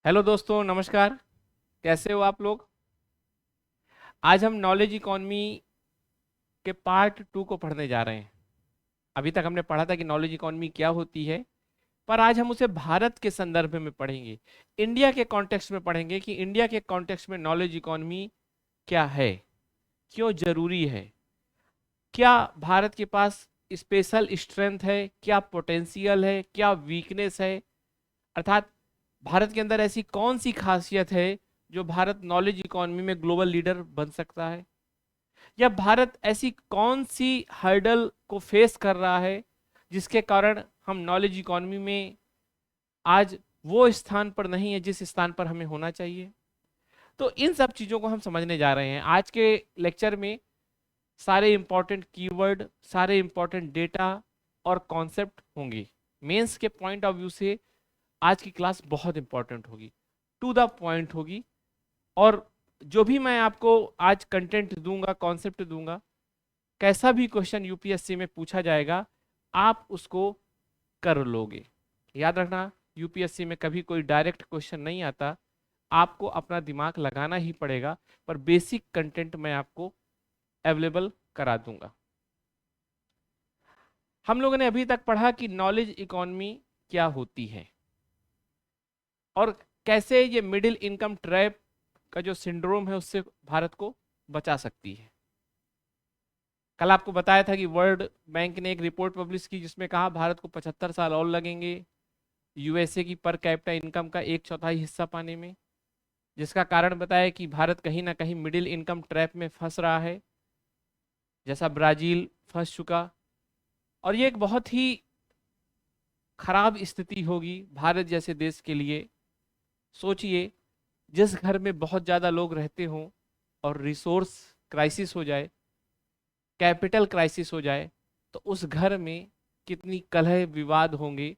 Hello दोस्तों, नमस्कार। कैसे हो आप लोग? आज हम नॉलेज इकॉनमी के पार्ट 2 को पढ़ने जा रहे हैं। अभी तक हमने पढ़ा था कि नॉलेज इकॉनमी क्या होती है, पर आज हम उसे भारत के संदर्भ में पढ़ेंगे। इंडिया के कॉन्टेक्स्ट में पढ़ेंगे कि इंडिया के कॉन्टेक्स्ट में नॉलेज इकॉनमी क्या है, क्यों जरूरी है, क्या भारत के पास स्पेशल स्ट्रेंथ है, क्या पोटेंशियल है, क्या वीकनेस है। अर्थात भारत के अंदर ऐसी कौन सी खासियत है जो भारत नॉलेज इकॉनमी में ग्लोबल लीडर बन सकता है, या भारत ऐसी कौन सी हर्डल को फेस कर रहा है जिसके कारण हम नॉलेज इकॉनमी में आज वो स्थान पर नहीं है जिस स्थान पर हमें होना चाहिए। तो इन सब चीज़ों को हम समझने जा रहे हैं आज के लेक्चर में। सारे इंपॉर्टेंट कीवर्ड, सारे इंपॉर्टेंट डेटा और कॉन्सेप्ट होंगे। मेंस के पॉइंट ऑफ व्यू से आज की क्लास बहुत इंपॉर्टेंट होगी, टू द पॉइंट होगी। और जो भी मैं आपको आज कंटेंट दूंगा, कॉन्सेप्ट दूंगा, कैसा भी क्वेश्चन यूपीएससी में पूछा जाएगा आप उसको कर लोगे। याद रखना, यूपीएससी में कभी कोई डायरेक्ट क्वेश्चन नहीं आता, आपको अपना दिमाग लगाना ही पड़ेगा, पर बेसिक कंटेंट मैं आपको अवेलेबल करा दूंगा। हम लोगों ने अभी तक पढ़ा कि नॉलेज इकॉनमी क्या होती है और कैसे ये मिडिल इनकम ट्रैप का जो सिंड्रोम है उससे भारत को बचा सकती है। कल आपको बताया था कि वर्ल्ड बैंक ने एक रिपोर्ट पब्लिश की जिसमें कहा भारत को 75 साल और लगेंगे यूएसए की पर कैपिटा इनकम का एक चौथाई हिस्सा पाने में, जिसका कारण बताया कि भारत कहीं ना कहीं मिडिल इनकम ट्रैप में फंस रहा है, जैसा ब्राजील फंस चुका। और ये एक बहुत ही खराब स्थिति होगी भारत जैसे देश के लिए। सोचिए, जिस घर में बहुत ज़्यादा लोग रहते हों और रिसोर्स क्राइसिस हो जाए, कैपिटल क्राइसिस हो जाए, तो उस घर में कितनी कलह विवाद होंगे,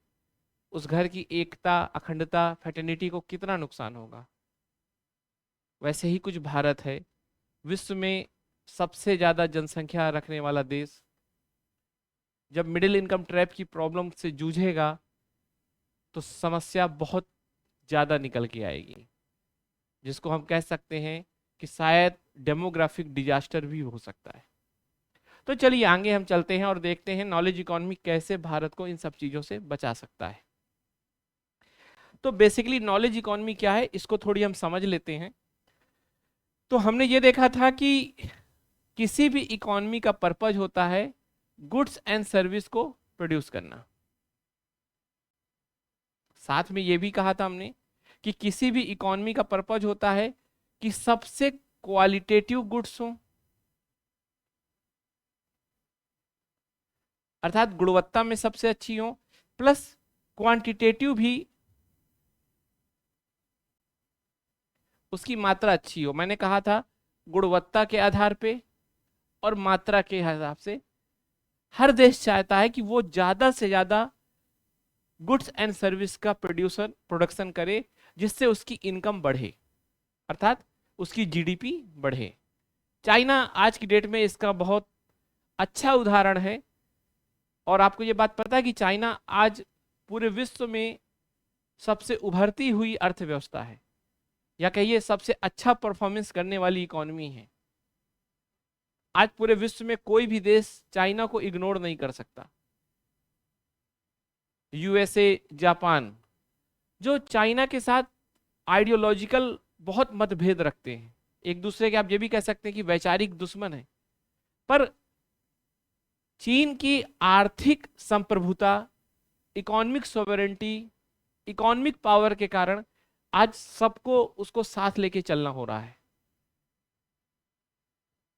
उस घर की एकता, अखंडता, फेटर्निटी को कितना नुकसान होगा। वैसे ही कुछ भारत है, विश्व में सबसे ज़्यादा जनसंख्या रखने वाला देश, जब मिडिल इनकम ट्रैप की प्रॉब्लम से जूझेगा तो समस्या बहुत ज़्यादा निकल के आएगी, जिसको हम कह सकते हैं कि शायद डेमोग्राफिक डिजास्टर भी हो सकता है। तो चलिए आगे हम चलते हैं और देखते हैं नॉलेज इकॉनमी कैसे भारत को इन सब चीज़ों से बचा सकता है। तो बेसिकली नॉलेज इकॉनमी क्या है, इसको थोड़ी हम समझ लेते हैं। तो हमने ये देखा था कि किसी भी इकॉनमी का पर्पज होता है गुड्स एंड सर्विस को प्रोड्यूस करना। साथ में ये भी कहा था हमने कि किसी भी इकॉनमी का पर्पज होता है कि सबसे क्वालिटेटिव गुड्स हो, अर्थात गुणवत्ता में सबसे अच्छी हो, प्लस क्वांटिटेटिव भी उसकी मात्रा अच्छी हो। मैंने कहा था गुणवत्ता के आधार पे और मात्रा के हिसाब से हर देश चाहता है कि वो ज्यादा से ज्यादा गुड्स एंड सर्विस का प्रोडक्शन करे, जिससे उसकी इनकम बढ़े, अर्थात उसकी जीडीपी बढ़े। चाइना आज की डेट में इसका बहुत अच्छा उदाहरण है। और आपको ये बात पता है कि चाइना आज पूरे विश्व में सबसे उभरती हुई अर्थव्यवस्था है, या कहिए सबसे अच्छा परफॉर्मेंस करने वाली इकोनॉमी है। आज पूरे विश्व में कोई भी देश चाइना को इग्नोर नहीं कर सकता। यूएसए, जापान, जो चाइना के साथ आइडियोलॉजिकल बहुत मतभेद रखते हैं, एक दूसरे के आप ये भी कह सकते हैं कि वैचारिक दुश्मन है, पर चीन की आर्थिक संप्रभुता, इकोनॉमिक सोवरेंटी, इकोनॉमिक पावर के कारण आज सबको उसको साथ लेके चलना हो रहा है।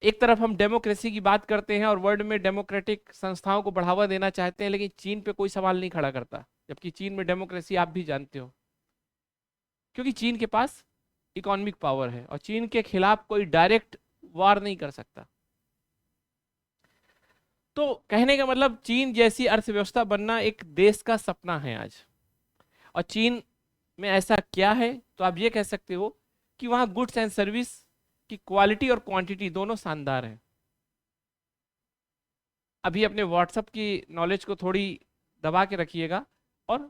एक तरफ हम डेमोक्रेसी की बात करते हैं और वर्ल्ड में डेमोक्रेटिक संस्थाओं को बढ़ावा देना चाहते हैं, लेकिन चीन पे कोई सवाल नहीं खड़ा करता, जबकि चीन में डेमोक्रेसी आप भी जानते हो, क्योंकि चीन के पास इकोनॉमिक पावर है और चीन के खिलाफ कोई डायरेक्ट वार नहीं कर सकता। तो कहने का मतलब चीन जैसी अर्थव्यवस्था बनना एक देश का सपना है आज। और चीन में ऐसा क्या है, तो आप ये कह सकते हो कि वहां गुड्स एंड सर्विस की क्वालिटी और क्वांटिटी दोनों शानदार है। अभी अपने व्हाट्सएप की नॉलेज को थोड़ी दबा के रखिएगा और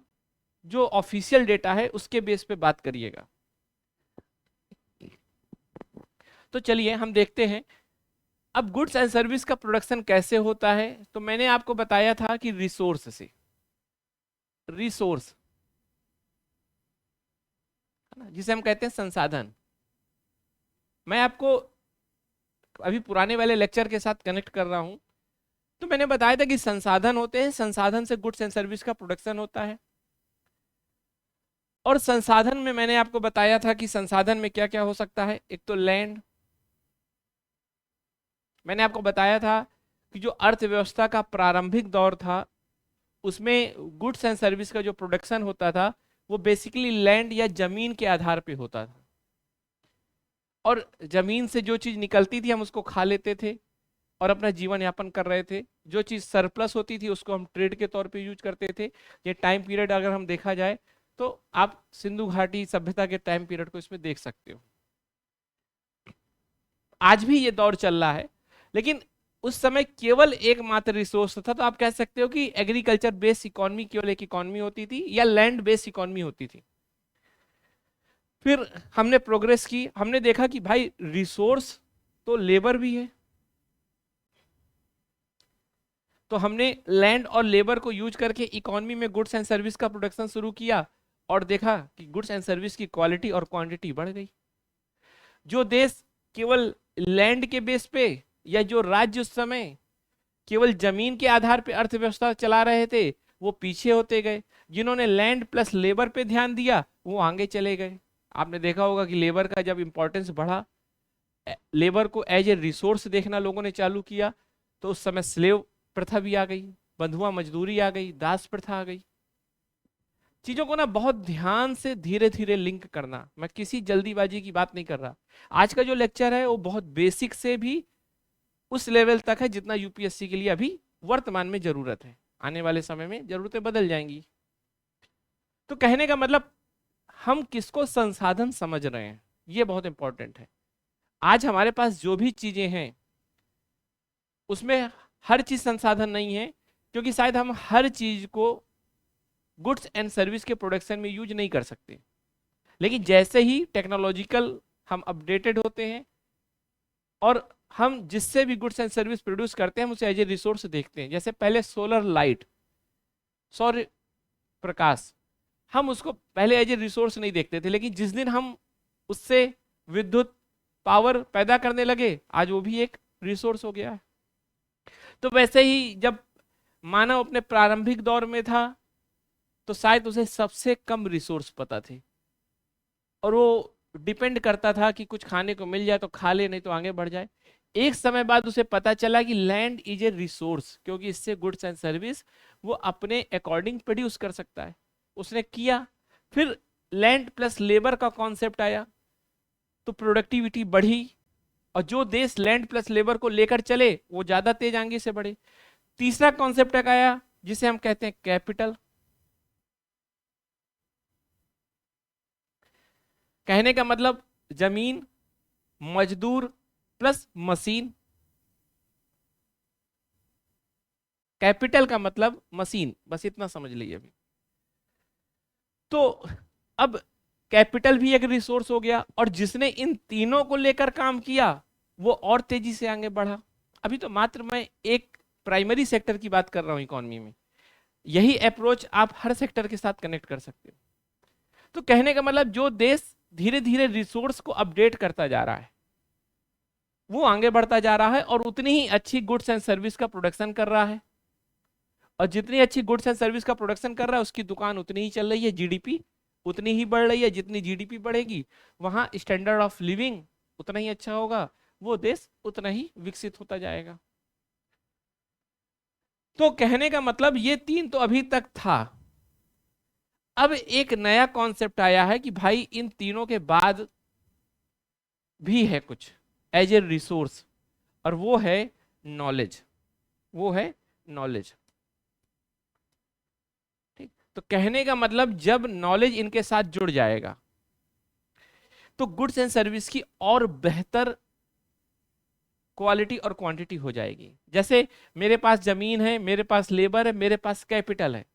जो ऑफिशियल डेटा है उसके बेस पे बात करिएगा। तो चलिए हम देखते हैं अब गुड्स एंड सर्विस का प्रोडक्शन कैसे होता है। तो मैंने आपको बताया था कि रिसोर्स से, रिसोर्स है ना, जिसे हम कहते हैं संसाधन। मैं आपको अभी पुराने वाले लेक्चर के साथ कनेक्ट कर रहा हूं। तो मैंने बताया था कि संसाधन होते हैं, संसाधन से गुड्स एंड सर्विस का प्रोडक्शन होता है। और संसाधन में मैंने आपको बताया था कि संसाधन में क्या क्या हो सकता है। एक तो लैंड, मैंने आपको बताया था कि जो अर्थव्यवस्था का प्रारंभिक दौर था उसमें गुड्स एंड सर्विस का जो प्रोडक्शन होता था वो बेसिकली लैंड या जमीन के आधार पे होता था। और जमीन से जो चीज निकलती थी हम उसको खा लेते थे और अपना जीवन यापन कर रहे थे। जो चीज सरप्लस होती थी उसको हम ट्रेड के तौर पे यूज करते थे। ये टाइम पीरियड अगर हम देखा जाए तो आप सिंधु घाटी सभ्यता के टाइम पीरियड को इसमें देख सकते हो। आज भी ये दौर चल रहा है, लेकिन उस समय केवल एकमात्र रिसोर्स था। तो आप कह सकते हो कि एग्रीकल्चर बेस्ड इकोनॉमी केवल एक इकोनॉमी होती थी या लैंड बेस्ड इकोनॉमी होती थी। फिर हमने प्रोग्रेस की, हमने देखा कि भाई रिसोर्स तो लेबर भी है। तो हमने लैंड और लेबर को यूज करके इकोनॉमी में गुड्स एंड सर्विस का प्रोडक्शन शुरू किया और देखा कि गुड्स एंड सर्विस की क्वालिटी और क्वांटिटी बढ़ गई। जो देश केवल लैंड के बेस पे या जो राज्य उस समय केवल जमीन के आधार पे अर्थव्यवस्था चला रहे थे वो पीछे होते गए। जिन्होंने लैंड प्लस लेबर पे ध्यान दिया वो आगे चले गए। आपने देखा होगा कि लेबर का जब इंपॉर्टेंस बढ़ा, लेबर को एज ए रिसोर्स देखना लोगों ने चालू किया, तो उस समय स्लेव प्रथा भी आ गई, बंधुआ मजदूरी आ गई, दास प्रथा आ गई। चीजों को ना बहुत ध्यान से धीरे धीरे लिंक करना, मैं किसी जल्दीबाजी की बात नहीं कर रहा। आज का जो लेक्चर है वो बहुत बेसिक से भी उस लेवल तक है जितना यूपीएससी के लिए अभी वर्तमान में जरूरत है। आने वाले समय में जरूरतें बदल जाएंगी। तो कहने का मतलब हम किसको संसाधन समझ रहे हैं ये बहुत इंपॉर्टेंट है। आज हमारे पास जो भी चीजें हैं उसमें हर चीज संसाधन नहीं है, क्योंकि शायद हम हर चीज को गुड्स एंड सर्विस के प्रोडक्शन में यूज नहीं कर सकते। लेकिन जैसे ही टेक्नोलॉजिकल हम अपडेटेड होते हैं और हम जिससे भी गुड्स एंड सर्विस प्रोड्यूस करते हैं हम उसे एज ए रिसोर्स देखते हैं। जैसे पहले सोलर लाइट, सौर प्रकाश, हम उसको पहले एज ए रिसोर्स नहीं देखते थे, लेकिन जिस दिन हम उससे विद्युत पावर पैदा करने लगे आज वो भी एक रिसोर्स हो गया है। तो वैसे ही जब मानव अपने प्रारंभिक दौर में था तो शायद उसे सबसे कम रिसोर्स पता थे और वो डिपेंड करता था कि कुछ खाने को मिल जाए तो खा ले, नहीं तो आगे बढ़ जाए। एक समय बाद उसे पता चला कि लैंड इज ए रिसोर्स, क्योंकि इससे गुड्स एंड सर्विस वो अपने अकॉर्डिंग प्रोड्यूस कर सकता है। उसने किया, फिर लैंड प्लस लेबर का कॉन्सेप्ट आया तो प्रोडक्टिविटी बढ़ी और जो देश लैंड प्लस लेबर को लेकर चले वो ज्यादा तेज आगे से बढ़े। तीसरा कॉन्सेप्ट आया जिसे हम कहते हैं कैपिटल। कहने का मतलब जमीन, मजदूर प्लस मशीन। कैपिटल का मतलब मशीन, बस इतना समझ लीजिए अभी। तो अब कैपिटल भी एक रिसोर्स हो गया और जिसने इन तीनों को लेकर काम किया वो और तेजी से आगे बढ़ा। अभी तो मात्र मैं एक प्राइमरी सेक्टर की बात कर रहा हूं इकोनॉमी में, यही अप्रोच आप हर सेक्टर के साथ कनेक्ट कर सकते हो। तो कहने का मतलब जो देश धीरे धीरे रिसोर्स को अपडेट करता जा रहा है वो आगे बढ़ता जा रहा है और उतनी ही अच्छी गुड्स एंड सर्विस का प्रोडक्शन कर रहा है। और जितनी अच्छी गुड्स एंड सर्विस का प्रोडक्शन कर रहा है उसकी दुकान उतनी ही चल रही है, जीडीपी उतनी ही बढ़ रही है। जितनी जीडीपी बढ़ेगी वहां स्टैंडर्ड ऑफ लिविंग उतना ही अच्छा होगा, वो देश उतना ही विकसित होता जाएगा। तो कहने का मतलब ये तीन तो अभी तक था। अब एक नया कॉन्सेप्ट आया है कि भाई इन तीनों के बाद भी है कुछ एज ए रिसोर्स, और वो है नॉलेज। वो है नॉलेज। ठीक, तो कहने का मतलब जब नॉलेज इनके साथ जुड़ जाएगा तो गुड्स एंड सर्विस की और बेहतर क्वालिटी और क्वांटिटी हो जाएगी। जैसे मेरे पास जमीन है, मेरे पास लेबर है, मेरे पास कैपिटल है,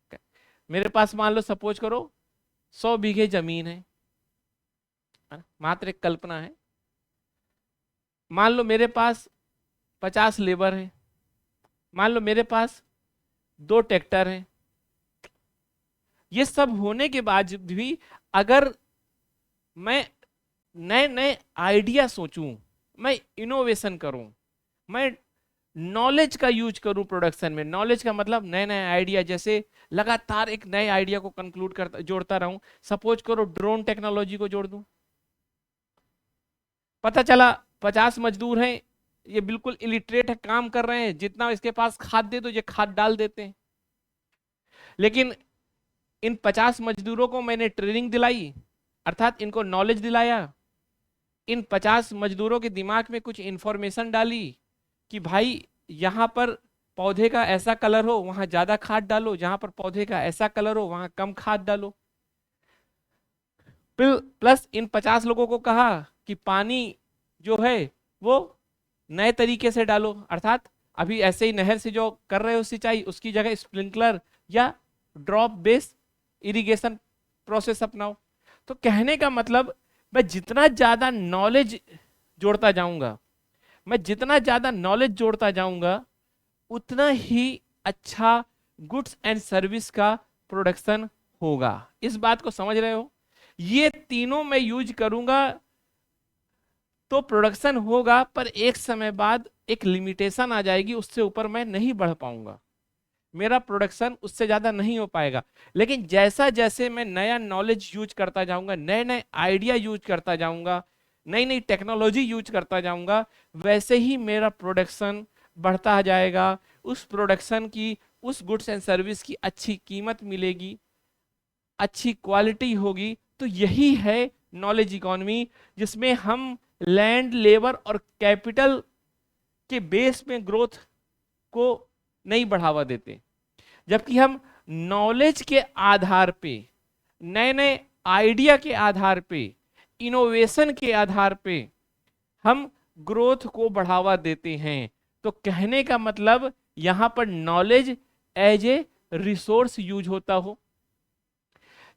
मेरे पास मान लो सपोज करो 100 बीघे जमीन है ना? मात्र एक कल्पना है। मान लो मेरे पास 50 लेबर है, मान लो मेरे पास 2 ट्रैक्टर हैं। ये सब होने के बाद भी अगर मैं नए नए आइडिया सोचूं, मैं इनोवेशन करूं, मैं नॉलेज का यूज करूं प्रोडक्शन में, नॉलेज का मतलब नए नए आइडिया, जैसे लगातार एक नए आइडिया को कंक्लूड करता जोड़ता रहूं। सपोज करो ड्रोन टेक्नोलॉजी को जोड़ दूं, पता चला 50 मजदूर हैं, ये बिल्कुल इलिटरेट है, काम कर रहे हैं, जितना इसके पास खाद दे दो ये खाद डाल देते हैं। लेकिन इन 50 मजदूरों को मैंने ट्रेनिंग दिलाई, अर्थात इनको नॉलेज दिलाया, इन 50 मजदूरों के दिमाग में कुछ इंफॉर्मेशन डाली कि भाई यहां पर पौधे का ऐसा कलर हो वहां ज्यादा खाद डालो, जहां पर पौधे का ऐसा कलर हो वहां कम खाद डालो। प्लस इन 50 लोगों को कहा कि पानी जो है वो नए तरीके से डालो, अर्थात अभी ऐसे ही नहर से जो कर रहे हो सिंचाई, उसकी जगह स्प्रिंकलर या ड्रॉप बेस्ड इरिगेशन प्रोसेस अपनाओ। तो कहने का मतलब मैं जितना ज्यादा नॉलेज जोड़ता जाऊंगा, मैं जितना ज्यादा नॉलेज जोड़ता जाऊंगा, उतना ही अच्छा गुड्स एंड सर्विस का प्रोडक्शन होगा। इस बात को समझ रहे हो? ये तीनों मैं यूज करूंगा तो प्रोडक्शन होगा, पर एक समय बाद एक लिमिटेशन आ जाएगी, उससे ऊपर मैं नहीं बढ़ पाऊंगा, मेरा प्रोडक्शन उससे ज्यादा नहीं हो पाएगा। लेकिन जैसा जैसे मैं नया नॉलेज यूज करता जाऊंगा, नए नए आइडिया यूज करता जाऊंगा, नई नई टेक्नोलॉजी यूज करता जाऊंगा, वैसे ही मेरा प्रोडक्शन बढ़ता जाएगा। उस प्रोडक्शन की, उस गुड्स एंड सर्विस की अच्छी कीमत मिलेगी, अच्छी क्वालिटी होगी। तो यही है नॉलेज इकोनॉमी, जिसमें हम लैंड, लेबर और कैपिटल के बेस में ग्रोथ को नहीं बढ़ावा देते, जबकि हम नॉलेज के आधार पे, नए नए आइडिया के आधार पे, इनोवेशन के आधार पे हम ग्रोथ को बढ़ावा देते हैं। तो कहने का मतलब यहां पर knowledge as a resource use होता हो,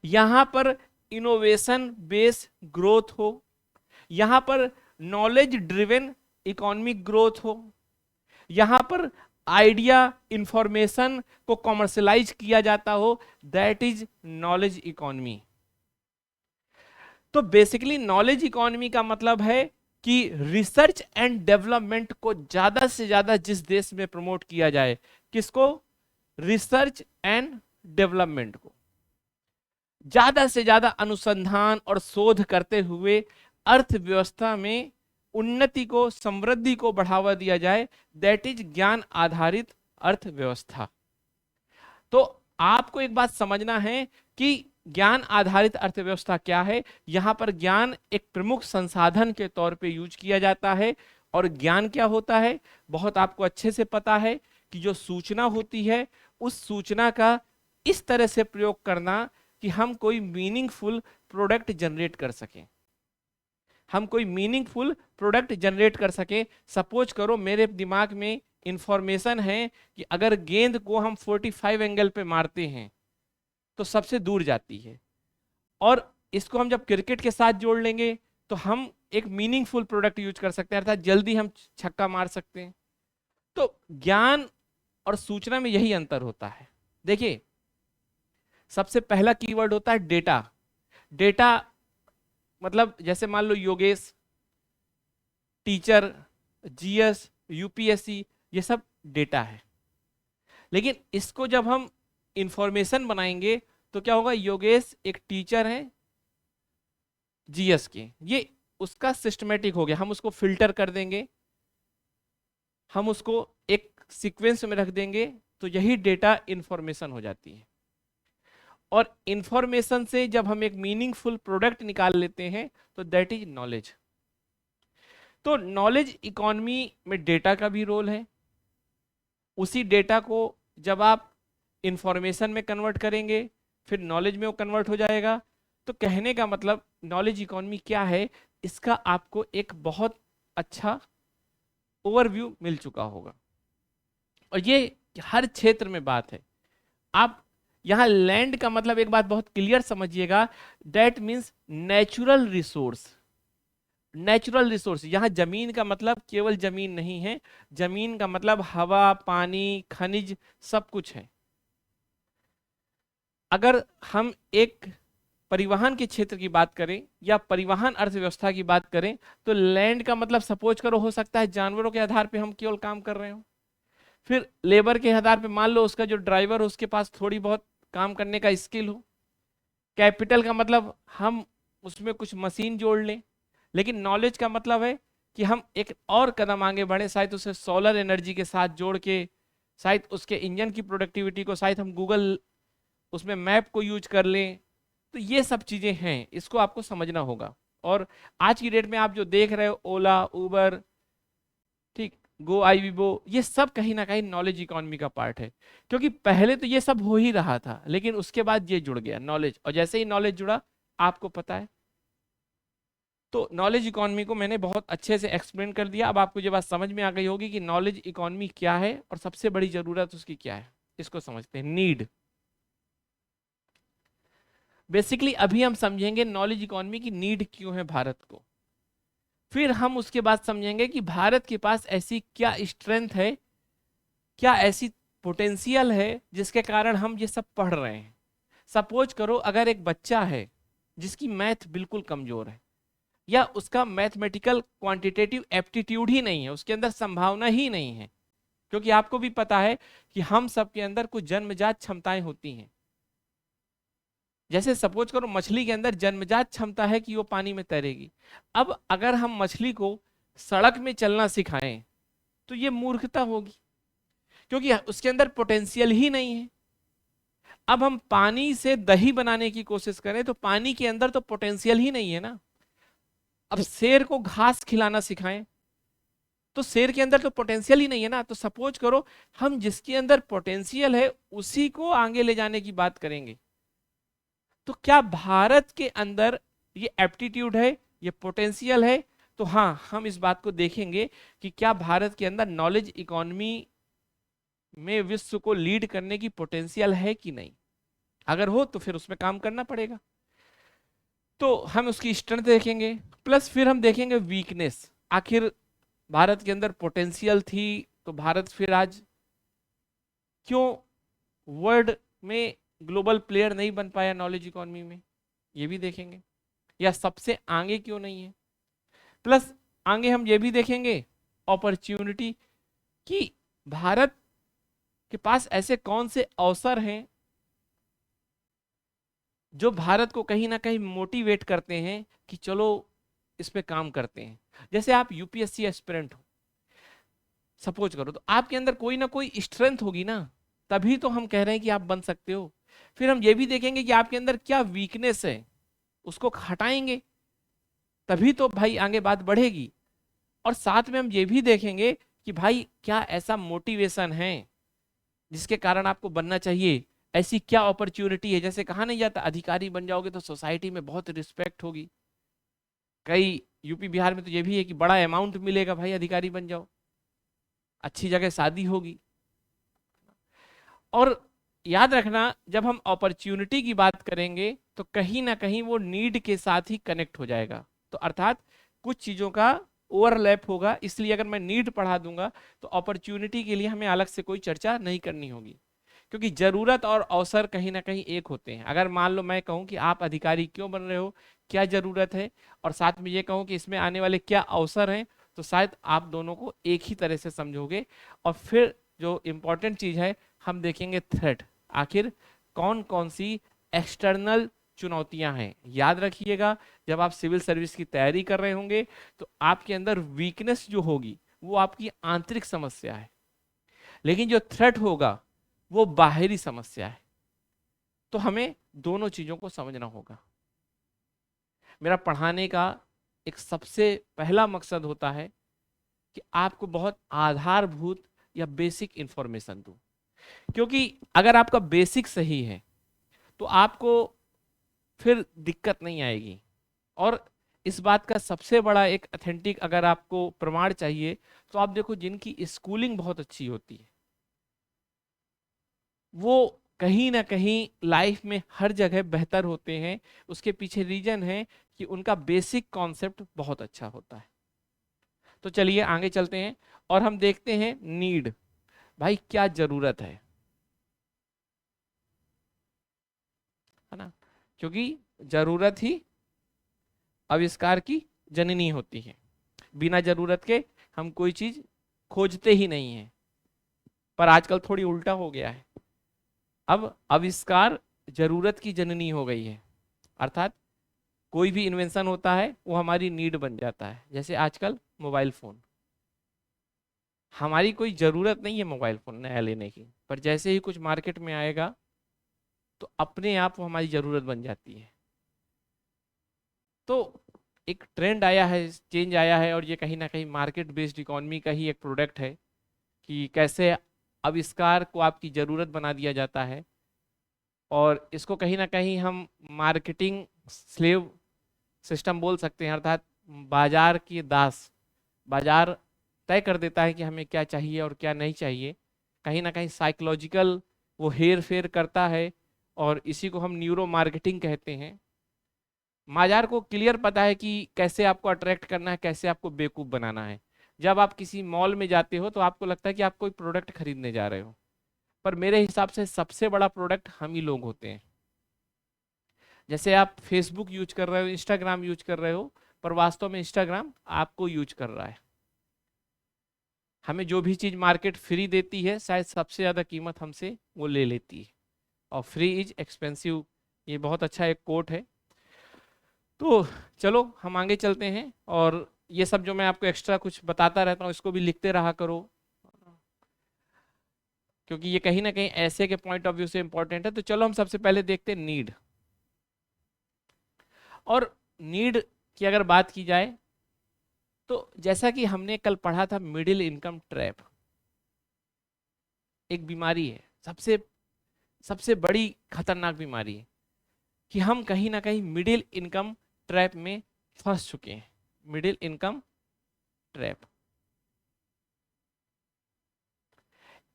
यहां पर इनोवेशन बेस्ड ग्रोथ हो, यहां पर नॉलेज ड्रिवन इकोनॉमिक ग्रोथ हो, यहां पर आइडिया इंफॉर्मेशन को कॉमर्शलाइज किया जाता हो, दैट इज नॉलेज इकोनॉमी। तो बेसिकली नॉलेज इकोनॉमी का मतलब है कि रिसर्च एंड डेवलपमेंट को ज्यादा से ज्यादा जिस देश में प्रमोट किया जाए, किसको? रिसर्च एंड डेवलपमेंट को ज्यादा से ज्यादा अनुसंधान और शोध करते हुए अर्थव्यवस्था में उन्नति को, समृद्धि को बढ़ावा दिया जाए, दैट इज ज्ञान आधारित अर्थव्यवस्था। तो आपको एक बात समझना है कि ज्ञान आधारित अर्थव्यवस्था क्या है। यहां पर ज्ञान एक प्रमुख संसाधन के तौर पे यूज किया जाता है। और ज्ञान क्या होता है, बहुत आपको अच्छे से पता है कि जो सूचना होती है, उस सूचना का इस तरह से प्रयोग करना कि हम कोई मीनिंगफुल प्रोडक्ट जनरेट कर सकें, हम कोई मीनिंगफुल प्रोडक्ट जनरेट कर सके। सपोज करो मेरे दिमाग में इंफॉर्मेशन है कि अगर गेंद को हम 45 एंगल पे मारते हैं तो सबसे दूर जाती है, और इसको हम जब क्रिकेट के साथ जोड़ लेंगे तो हम एक मीनिंगफुल प्रोडक्ट यूज कर सकते हैं, अर्थात जल्दी हम छक्का मार सकते हैं। तो ज्ञान और सूचना में यही अंतर होता है। देखिए, सबसे पहला कीवर्ड होता है डेटा। डेटा मतलब जैसे मान लो योगेश, टीचर, जीएस, यूपीएससी, ये सब डेटा है। लेकिन इसको जब हम इंफॉर्मेशन बनाएंगे तो क्या होगा? योगेश एक टीचर है जीएस के, ये उसका सिस्टमेटिक हो गया, हम उसको फिल्टर कर देंगे, हम उसको एक सीक्वेंस में रख देंगे, तो यही डेटा इंफॉर्मेशन हो जाती है। और इंफॉर्मेशन से जब हम एक मीनिंगफुल प्रोडक्ट निकाल लेते हैं तो दैट इज नॉलेज। तो नॉलेज इकोनॉमी में डेटा का भी रोल है। उसी डेटा को जब आप इंफॉर्मेशन में कन्वर्ट करेंगे, फिर नॉलेज में वो कन्वर्ट हो जाएगा। तो कहने का मतलब नॉलेज इकोनॉमी क्या है, इसका आपको एक बहुत अच्छा ओवरव्यू मिल चुका होगा। और ये हर क्षेत्र में बात है। आप यहां लैंड का मतलब एक बात बहुत क्लियर समझिएगा, that means natural resource. Natural resource, यहां जमीन का मतलब केवल जमीन नहीं है, जमीन का मतलब हवा, पानी, खनिज, सब कुछ है। अगर हम एक परिवहन के क्षेत्र की बात करें या परिवहन अर्थव्यवस्था की बात करें, तो लैंड का मतलब सपोज करो हो सकता है जानवरों के आधार पे हम केवल काम कर रहे हो, फिर लेबर के आधार पे मान लो उसका जो ड्राइवर हो उसके पास थोड़ी बहुत काम करने का स्किल हो। कैपिटल का मतलब हम उसमें कुछ मशीन जोड़ लें। लेकिन नॉलेज का मतलब है कि हम एक और कदम आगे बढ़े, शायद उसे सोलर एनर्जी के साथ जोड़ के, शायद उसके इंजन की प्रोडक्टिविटी को, शायद हम गूगल उसमें मैप को यूज कर लें। तो ये सब चीजें हैं, इसको आपको समझना होगा। और आज की डेट में आप जो देख रहे हो, ओला, उबर, ठीक, गो आई विबो, ये सब कहीं ना कहीं नॉलेज इकोनॉमी का पार्ट है। क्योंकि पहले तो ये सब हो ही रहा था, लेकिन उसके बाद ये जुड़ गया नॉलेज, और जैसे ही नॉलेज जुड़ा, आपको पता है। तो नॉलेज इकोनॉमी को मैंने बहुत अच्छे से एक्सप्लेन कर दिया। अब आपको ये बात समझ में आ गई होगी कि नॉलेज इकोनॉमी क्या है और सबसे बड़ी जरूरत उसकी क्या है। इसको समझते हैं, नीड। बेसिकली अभी हम समझेंगे नॉलेज इकोनॉमी की नीड क्यों है भारत को। फिर हम उसके बाद समझेंगे कि भारत के पास ऐसी क्या स्ट्रेंथ है, क्या ऐसी पोटेंशियल है जिसके कारण हम ये सब पढ़ रहे हैं। सपोज करो अगर एक बच्चा है जिसकी मैथ बिल्कुल कमजोर है, या उसका मैथमेटिकल क्वांटिटेटिव एप्टीट्यूड ही नहीं है, उसके अंदर संभावना ही नहीं है। क्योंकि आपको भी पता है कि हम सब के अंदर कुछ जन्मजात क्षमताएं होती हैं। जैसे सपोज करो मछली के अंदर जन्मजात क्षमता है कि वो पानी में तैरेगी। अब अगर हम मछली को सड़क में चलना सिखाएं तो ये मूर्खता होगी, क्योंकि उसके अंदर पोटेंशियल ही नहीं है। अब हम पानी से दही बनाने की कोशिश करें तो पानी के अंदर तो पोटेंशियल ही नहीं है ना। अब शेर को घास खिलाना सिखाएं तो शेर के अंदर तो पोटेंशियल ही नहीं है ना। तो सपोज करो हम जिसके अंदर पोटेंशियल है उसी को आगे ले जाने की बात करेंगे। तो क्या भारत के अंदर ये एप्टीट्यूड है, ये पोटेंशियल है? तो हाँ, हम इस बात को देखेंगे कि क्या भारत के अंदर नॉलेज इकोनॉमी में विश्व को लीड करने की पोटेंशियल है कि नहीं। अगर हो तो फिर उसमें काम करना पड़ेगा। तो हम उसकी स्ट्रेंथ देखेंगे, प्लस फिर हम देखेंगे वीकनेस। आखिर भारत के अंदर पोटेंशियल थी तो भारत फिर आज क्यों वर्ल्ड में ग्लोबल प्लेयर नहीं बन पाया नॉलेज इकोनॉमी में, ये भी देखेंगे। या सबसे आगे क्यों नहीं है। प्लस आगे हम ये भी देखेंगे अपॉर्चुनिटी, कि भारत के पास ऐसे कौन से अवसर हैं जो भारत को कहीं ना कहीं मोटिवेट करते हैं कि चलो इस पे काम करते हैं। जैसे आप यूपीएससी एस्पिरेंट हो सपोज करो, तो आपके अंदर कोई ना कोई स्ट्रेंथ होगी ना, तभी तो हम कह रहे हैं कि आप बन सकते हो। फिर हम ये भी देखेंगे कि आपके अंदर क्या वीकनेस है, उसको हटाएंगे तभी तो भाई आगे बात बढ़ेगी। और साथ में हम ये भी देखेंगे कि भाई क्या ऐसा मोटिवेशन है जिसके कारण आपको बनना चाहिए। ऐसी क्या अपॉर्चुनिटी है, जैसे कहा नहीं जाता अधिकारी बन जाओगे तो सोसाइटी में बहुत रिस्पेक्ट होगी। कई यूपी बिहार में तो ये भी है कि बड़ा अमाउंट मिलेगा भाई अधिकारी बन जाओ, अच्छी जगह शादी होगी। और याद रखना जब हम अपॉर्चुनिटी की बात करेंगे तो कहीं ना कहीं वो नीड के साथ ही कनेक्ट हो जाएगा। तो अर्थात कुछ चीजों का ओवरलैप होगा, इसलिए अगर मैं नीड पढ़ा दूंगा तो अपॉर्चुनिटी के लिए हमें अलग से कोई चर्चा नहीं करनी होगी। क्योंकि जरूरत और अवसर कहीं ना कहीं एक होते हैं। अगर मान लो मैं कहूं कि आप अधिकारी क्यों बन रहे हो, क्या जरूरत है, और साथ में ये कहूं कि इसमें आने वाले क्या अवसर हैं, तो शायद आप दोनों को एक ही तरह से समझोगे। और फिर जो इंपॉर्टेंट चीज है, हम देखेंगे थ्रेट। आखिर कौन कौन सी एक्सटर्नल चुनौतियां हैं। याद रखिएगा जब आप सिविल सर्विस की तैयारी कर रहे होंगे तो आपके अंदर वीकनेस जो होगी वो आपकी आंतरिक समस्या है, लेकिन जो थ्रेट होगा वो बाहरी समस्या है। तो हमें दोनों चीजों को समझना होगा। मेरा पढ़ाने का एक सबसे पहला मकसद होता है कि आपको बहुत आधारभूत या बेसिक इंफॉर्मेशन दूं। क्योंकि अगर आपका बेसिक सही है तो आपको फिर दिक्कत नहीं आएगी। और इस बात का सबसे बड़ा एक अथेंटिक अगर आपको प्रमाण चाहिए तो आप देखो जिनकी स्कूलिंग बहुत अच्छी होती है वो कहीं ना कहीं लाइफ में हर जगह बेहतर होते हैं, उसके पीछे रीजन है कि उनका बेसिक कॉन्सेप्ट बहुत अच्छा होता है। तो चलिए आगे चलते हैं और हम देखते हैं नीड, भाई क्या जरूरत है ना, क्योंकि जरूरत ही आविष्कार की जननी होती है। बिना जरूरत के हम कोई चीज खोजते ही नहीं है। पर आजकल थोड़ी उल्टा हो गया है, अब आविष्कार जरूरत की जननी हो गई है। अर्थात कोई भी इन्वेंशन होता है वो हमारी नीड बन जाता है। जैसे आजकल मोबाइल फोन, हमारी कोई जरूरत नहीं है मोबाइल फोन नया लेने की, पर जैसे ही कुछ मार्केट में आएगा तो अपने आप वो हमारी जरूरत बन जाती है। तो एक ट्रेंड आया है, चेंज आया है, और ये कहीं ना कहीं मार्केट बेस्ड इकोनॉमी का ही एक प्रोडक्ट है कि कैसे आविष्कार को आपकी जरूरत बना दिया जाता है। और इसको कहीं ना कहीं हम मार्केटिंग स्लेव सिस्टम बोल सकते हैं। अर्थात बाजार की दास, बाजार तय कर देता है कि हमें क्या चाहिए और क्या नहीं चाहिए। कहीं ना कहीं साइकोलॉजिकल वो हेर फेर करता है, और इसी को हम न्यूरो मार्केटिंग कहते हैं। बाजार को क्लियर पता है कि कैसे आपको अट्रैक्ट करना है, कैसे आपको बेवकूफ़ बनाना है। जब आप किसी मॉल में जाते हो तो आपको लगता है कि आप कोई प्रोडक्ट खरीदने जा रहे हो, पर मेरे हिसाब से सबसे बड़ा प्रोडक्ट हम ही लोग होते हैं। जैसे आप फेसबुक यूज कर रहे हो, इंस्टाग्राम यूज कर रहे हो, पर वास्तव में इंस्टाग्राम आपको यूज कर रहा है। हमें जो भी चीज मार्केट फ्री देती है, शायद सबसे ज्यादा कीमत हमसे वो ले लेती है। और फ्री इज एक्सपेंसिव, ये बहुत अच्छा एक कोट है। तो चलो हम आगे चलते हैं, और ये सब जो मैं आपको एक्स्ट्रा कुछ बताता रहता हूँ इसको भी लिखते रहा करो, क्योंकि ये कहीं ना कहीं ऐसे के पॉइंट ऑफ व्यू से इंपॉर्टेंट है। तो चलो हम सबसे पहले देखते हैं नीड। और नीड की अगर बात की जाए तो जैसा कि हमने कल पढ़ा था, मिडिल इनकम ट्रैप एक बीमारी है, सबसे सबसे बड़ी खतरनाक बीमारी है कि हम कहीं ना कहीं मिडिल इनकम ट्रैप में फंस चुके हैं। मिडिल इनकम ट्रैप,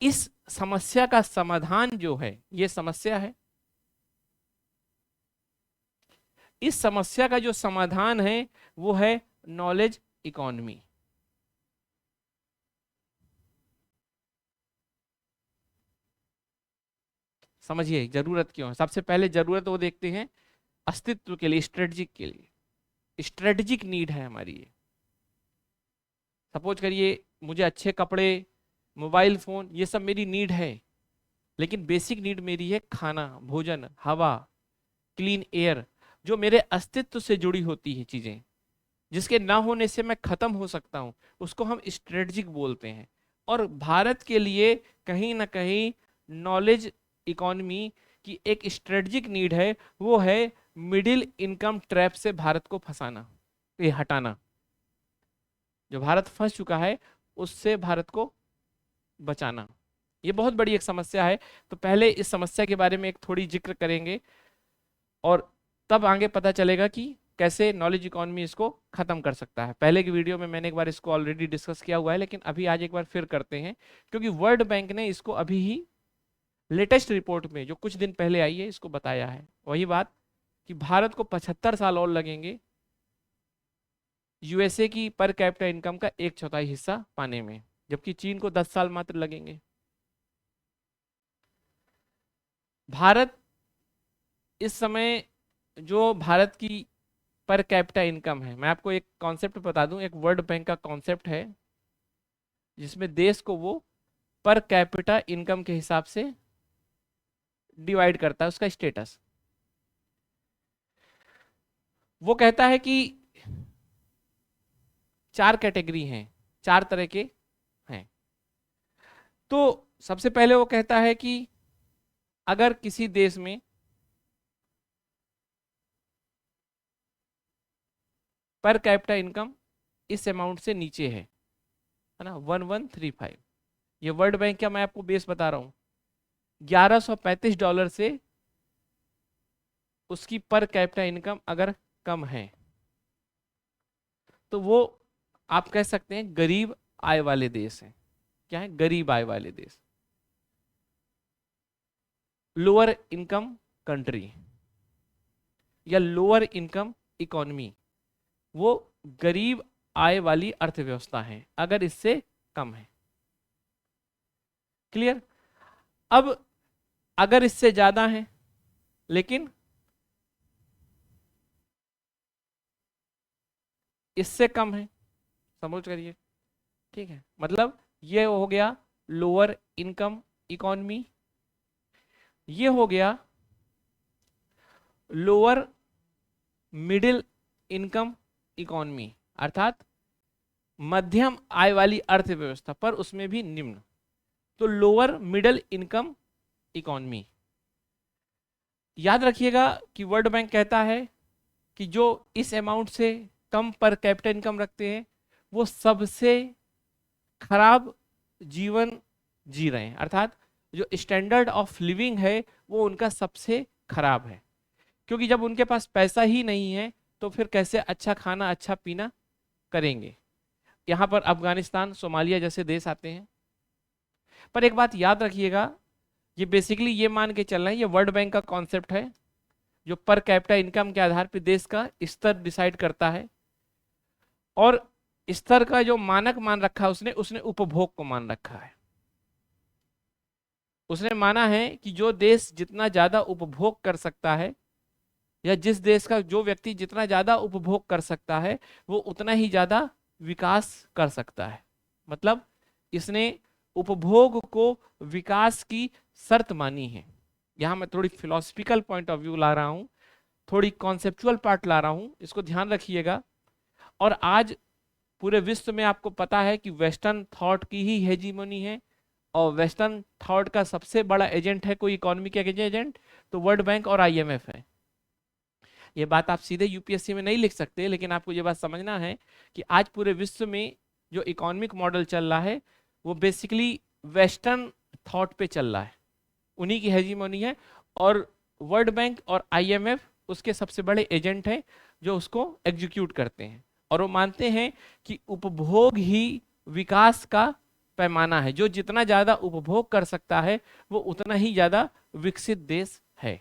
इस समस्या का समाधान जो है, ये समस्या है, इस समस्या का जो समाधान है वो है नॉलेज इकोनॉमी। समझिए जरूरत क्यों है। सबसे पहले जरूरत वो देखते हैं अस्तित्व के लिए, स्ट्रेटजिक के लिए, स्ट्रेटजिक नीड है हमारी ये। सपोज करिए मुझे अच्छे कपड़े, मोबाइल फोन, ये सब मेरी नीड है, लेकिन बेसिक नीड मेरी है खाना, भोजन, हवा, क्लीन एयर, जो मेरे अस्तित्व से जुड़ी होती है चीजें, जिसके ना होने से मैं खत्म हो सकता हूं, उसको हम स्ट्रेटजिक बोलते हैं। और भारत के लिए कहीं ना कहीं नॉलेज इकोनॉमी की एक स्ट्रेटजिक नीड है, वो है मिडिल इनकम ट्रैप से भारत को फंसाना, ये हटाना। जो भारत फंस चुका है उससे भारत को बचाना, ये बहुत बड़ी एक समस्या है। तो पहले इस समस्या के बारे में एक थोड़ी जिक्र करेंगे, और तब आगे पता चलेगा कि कैसे नॉलेज इकोनॉमी इसको खत्म कर सकता है। पहले की वीडियो में मैंने एक बार इसको ऑलरेडी डिस्कस किया हुआ है, लेकिन अभी आज एक बार फिर करते हैं, क्योंकि वर्ल्ड बैंक ने इसको अभी ही लेटेस्ट रिपोर्ट में जो कुछ दिन पहले आई है इसको बताया है। वही बात कि भारत को 75 साल और लगेंगे यूएसए की पर कैपिटा इनकम का 1/4 हिस्सा पाने में, जबकि चीन को 10 साल मात्र लगेंगे। भारत इस समय, जो भारत की पर कैपिटा इनकम है, मैं आपको एक कॉन्सेप्ट बता दूं, एक वर्ल्ड बैंक का कॉन्सेप्ट है जिसमें देश को वो पर कैपिटा इनकम के हिसाब से डिवाइड करता है उसका स्टेटस। वो कहता है कि 4 कैटेगरी हैं, 4 तरह के हैं। तो सबसे पहले वो कहता है कि अगर किसी देश में पर कैपिटा इनकम इस अमाउंट से नीचे है ना, 1135, ये वर्ल्ड बैंक का मैं आपको बेस बता रहा हूं, $1135 से उसकी पर कैपिटा इनकम अगर कम है, तो वो आप कह सकते हैं गरीब आय वाले देश हैं। क्या है? गरीब आय वाले देश। लोअर इनकम कंट्री या लोअर इनकम इकोनॉमी, वो गरीब आय वाली अर्थव्यवस्था है अगर इससे कम है। क्लियर? अब अगर इससे ज्यादा है लेकिन इससे कम है, समझ करिए, ठीक है, मतलब ये हो गया लोअर इनकम इकोनॉमी, ये हो गया लोअर मिडिल इनकम इकोनॉमी, अर्थात मध्यम आय वाली अर्थव्यवस्था पर उसमें भी निम्न, तो लोअर मिडिल इनकम इकोनॉमी। याद रखिएगा कि वर्ल्ड बैंक कहता है कि जो इस अमाउंट से कम पर कैपिटा इनकम रखते हैं वो सबसे खराब जीवन जी रहे हैं, अर्थात जो स्टैंडर्ड ऑफ लिविंग है वो उनका सबसे खराब है, क्योंकि जब उनके पास पैसा ही नहीं है तो फिर कैसे अच्छा खाना अच्छा पीना करेंगे। यहाँ पर अफगानिस्तान, सोमालिया जैसे देश आते हैं। पर एक बात याद रखिएगा, ये बेसिकली ये मान के चल रहे हैं, ये वर्ल्ड बैंक का कॉन्सेप्ट है जो पर कैपिटा इनकम के आधार पर देश का स्तर डिसाइड करता है, और स्तर का जो मानक मान रखा है उसने उपभोग को मान रखा है। उसने माना है कि जो देश जितना ज्यादा उपभोग कर सकता है, या जिस देश का जो व्यक्ति जितना ज्यादा उपभोग कर सकता है वो उतना ही ज्यादा विकास कर सकता है। मतलब इसने उपभोग को विकास की शर्त मानी है। यहां मैं थोड़ी फिलोसफिकल पॉइंट ऑफ व्यू ला रहा हूं, थोड़ी कॉन्सेप्चुअल पार्ट ला रहा हूं, इसको ध्यान रखिएगा। और आज पूरे विश्व में आपको पता है कि वेस्टर्न थॉट की ही हेजीमोनी है, और वेस्टर्न थॉट का सबसे बड़ा एजेंट है कोई इकोनॉमी का एजेंट, तो वर्ल्ड बैंक और आईएमएफ है। ये बात आप सीधे यूपीएससी में नहीं लिख सकते, लेकिन आपको ये बात समझना है कि आज पूरे विश्व में जो इकोनॉमिक मॉडल चल रहा है वो बेसिकली वेस्टर्न थॉट पे चल रहा है, उन्हीं की हेजीमोनी है, और वर्ल्ड बैंक और आईएमएफ उसके सबसे बड़े एजेंट हैं जो उसको एग्जीक्यूट करते हैं। और वो मानते हैं कि उपभोग ही विकास का पैमाना है, जो जितना ज्यादा उपभोग कर सकता है वो उतना ही ज्यादा विकसित देश है।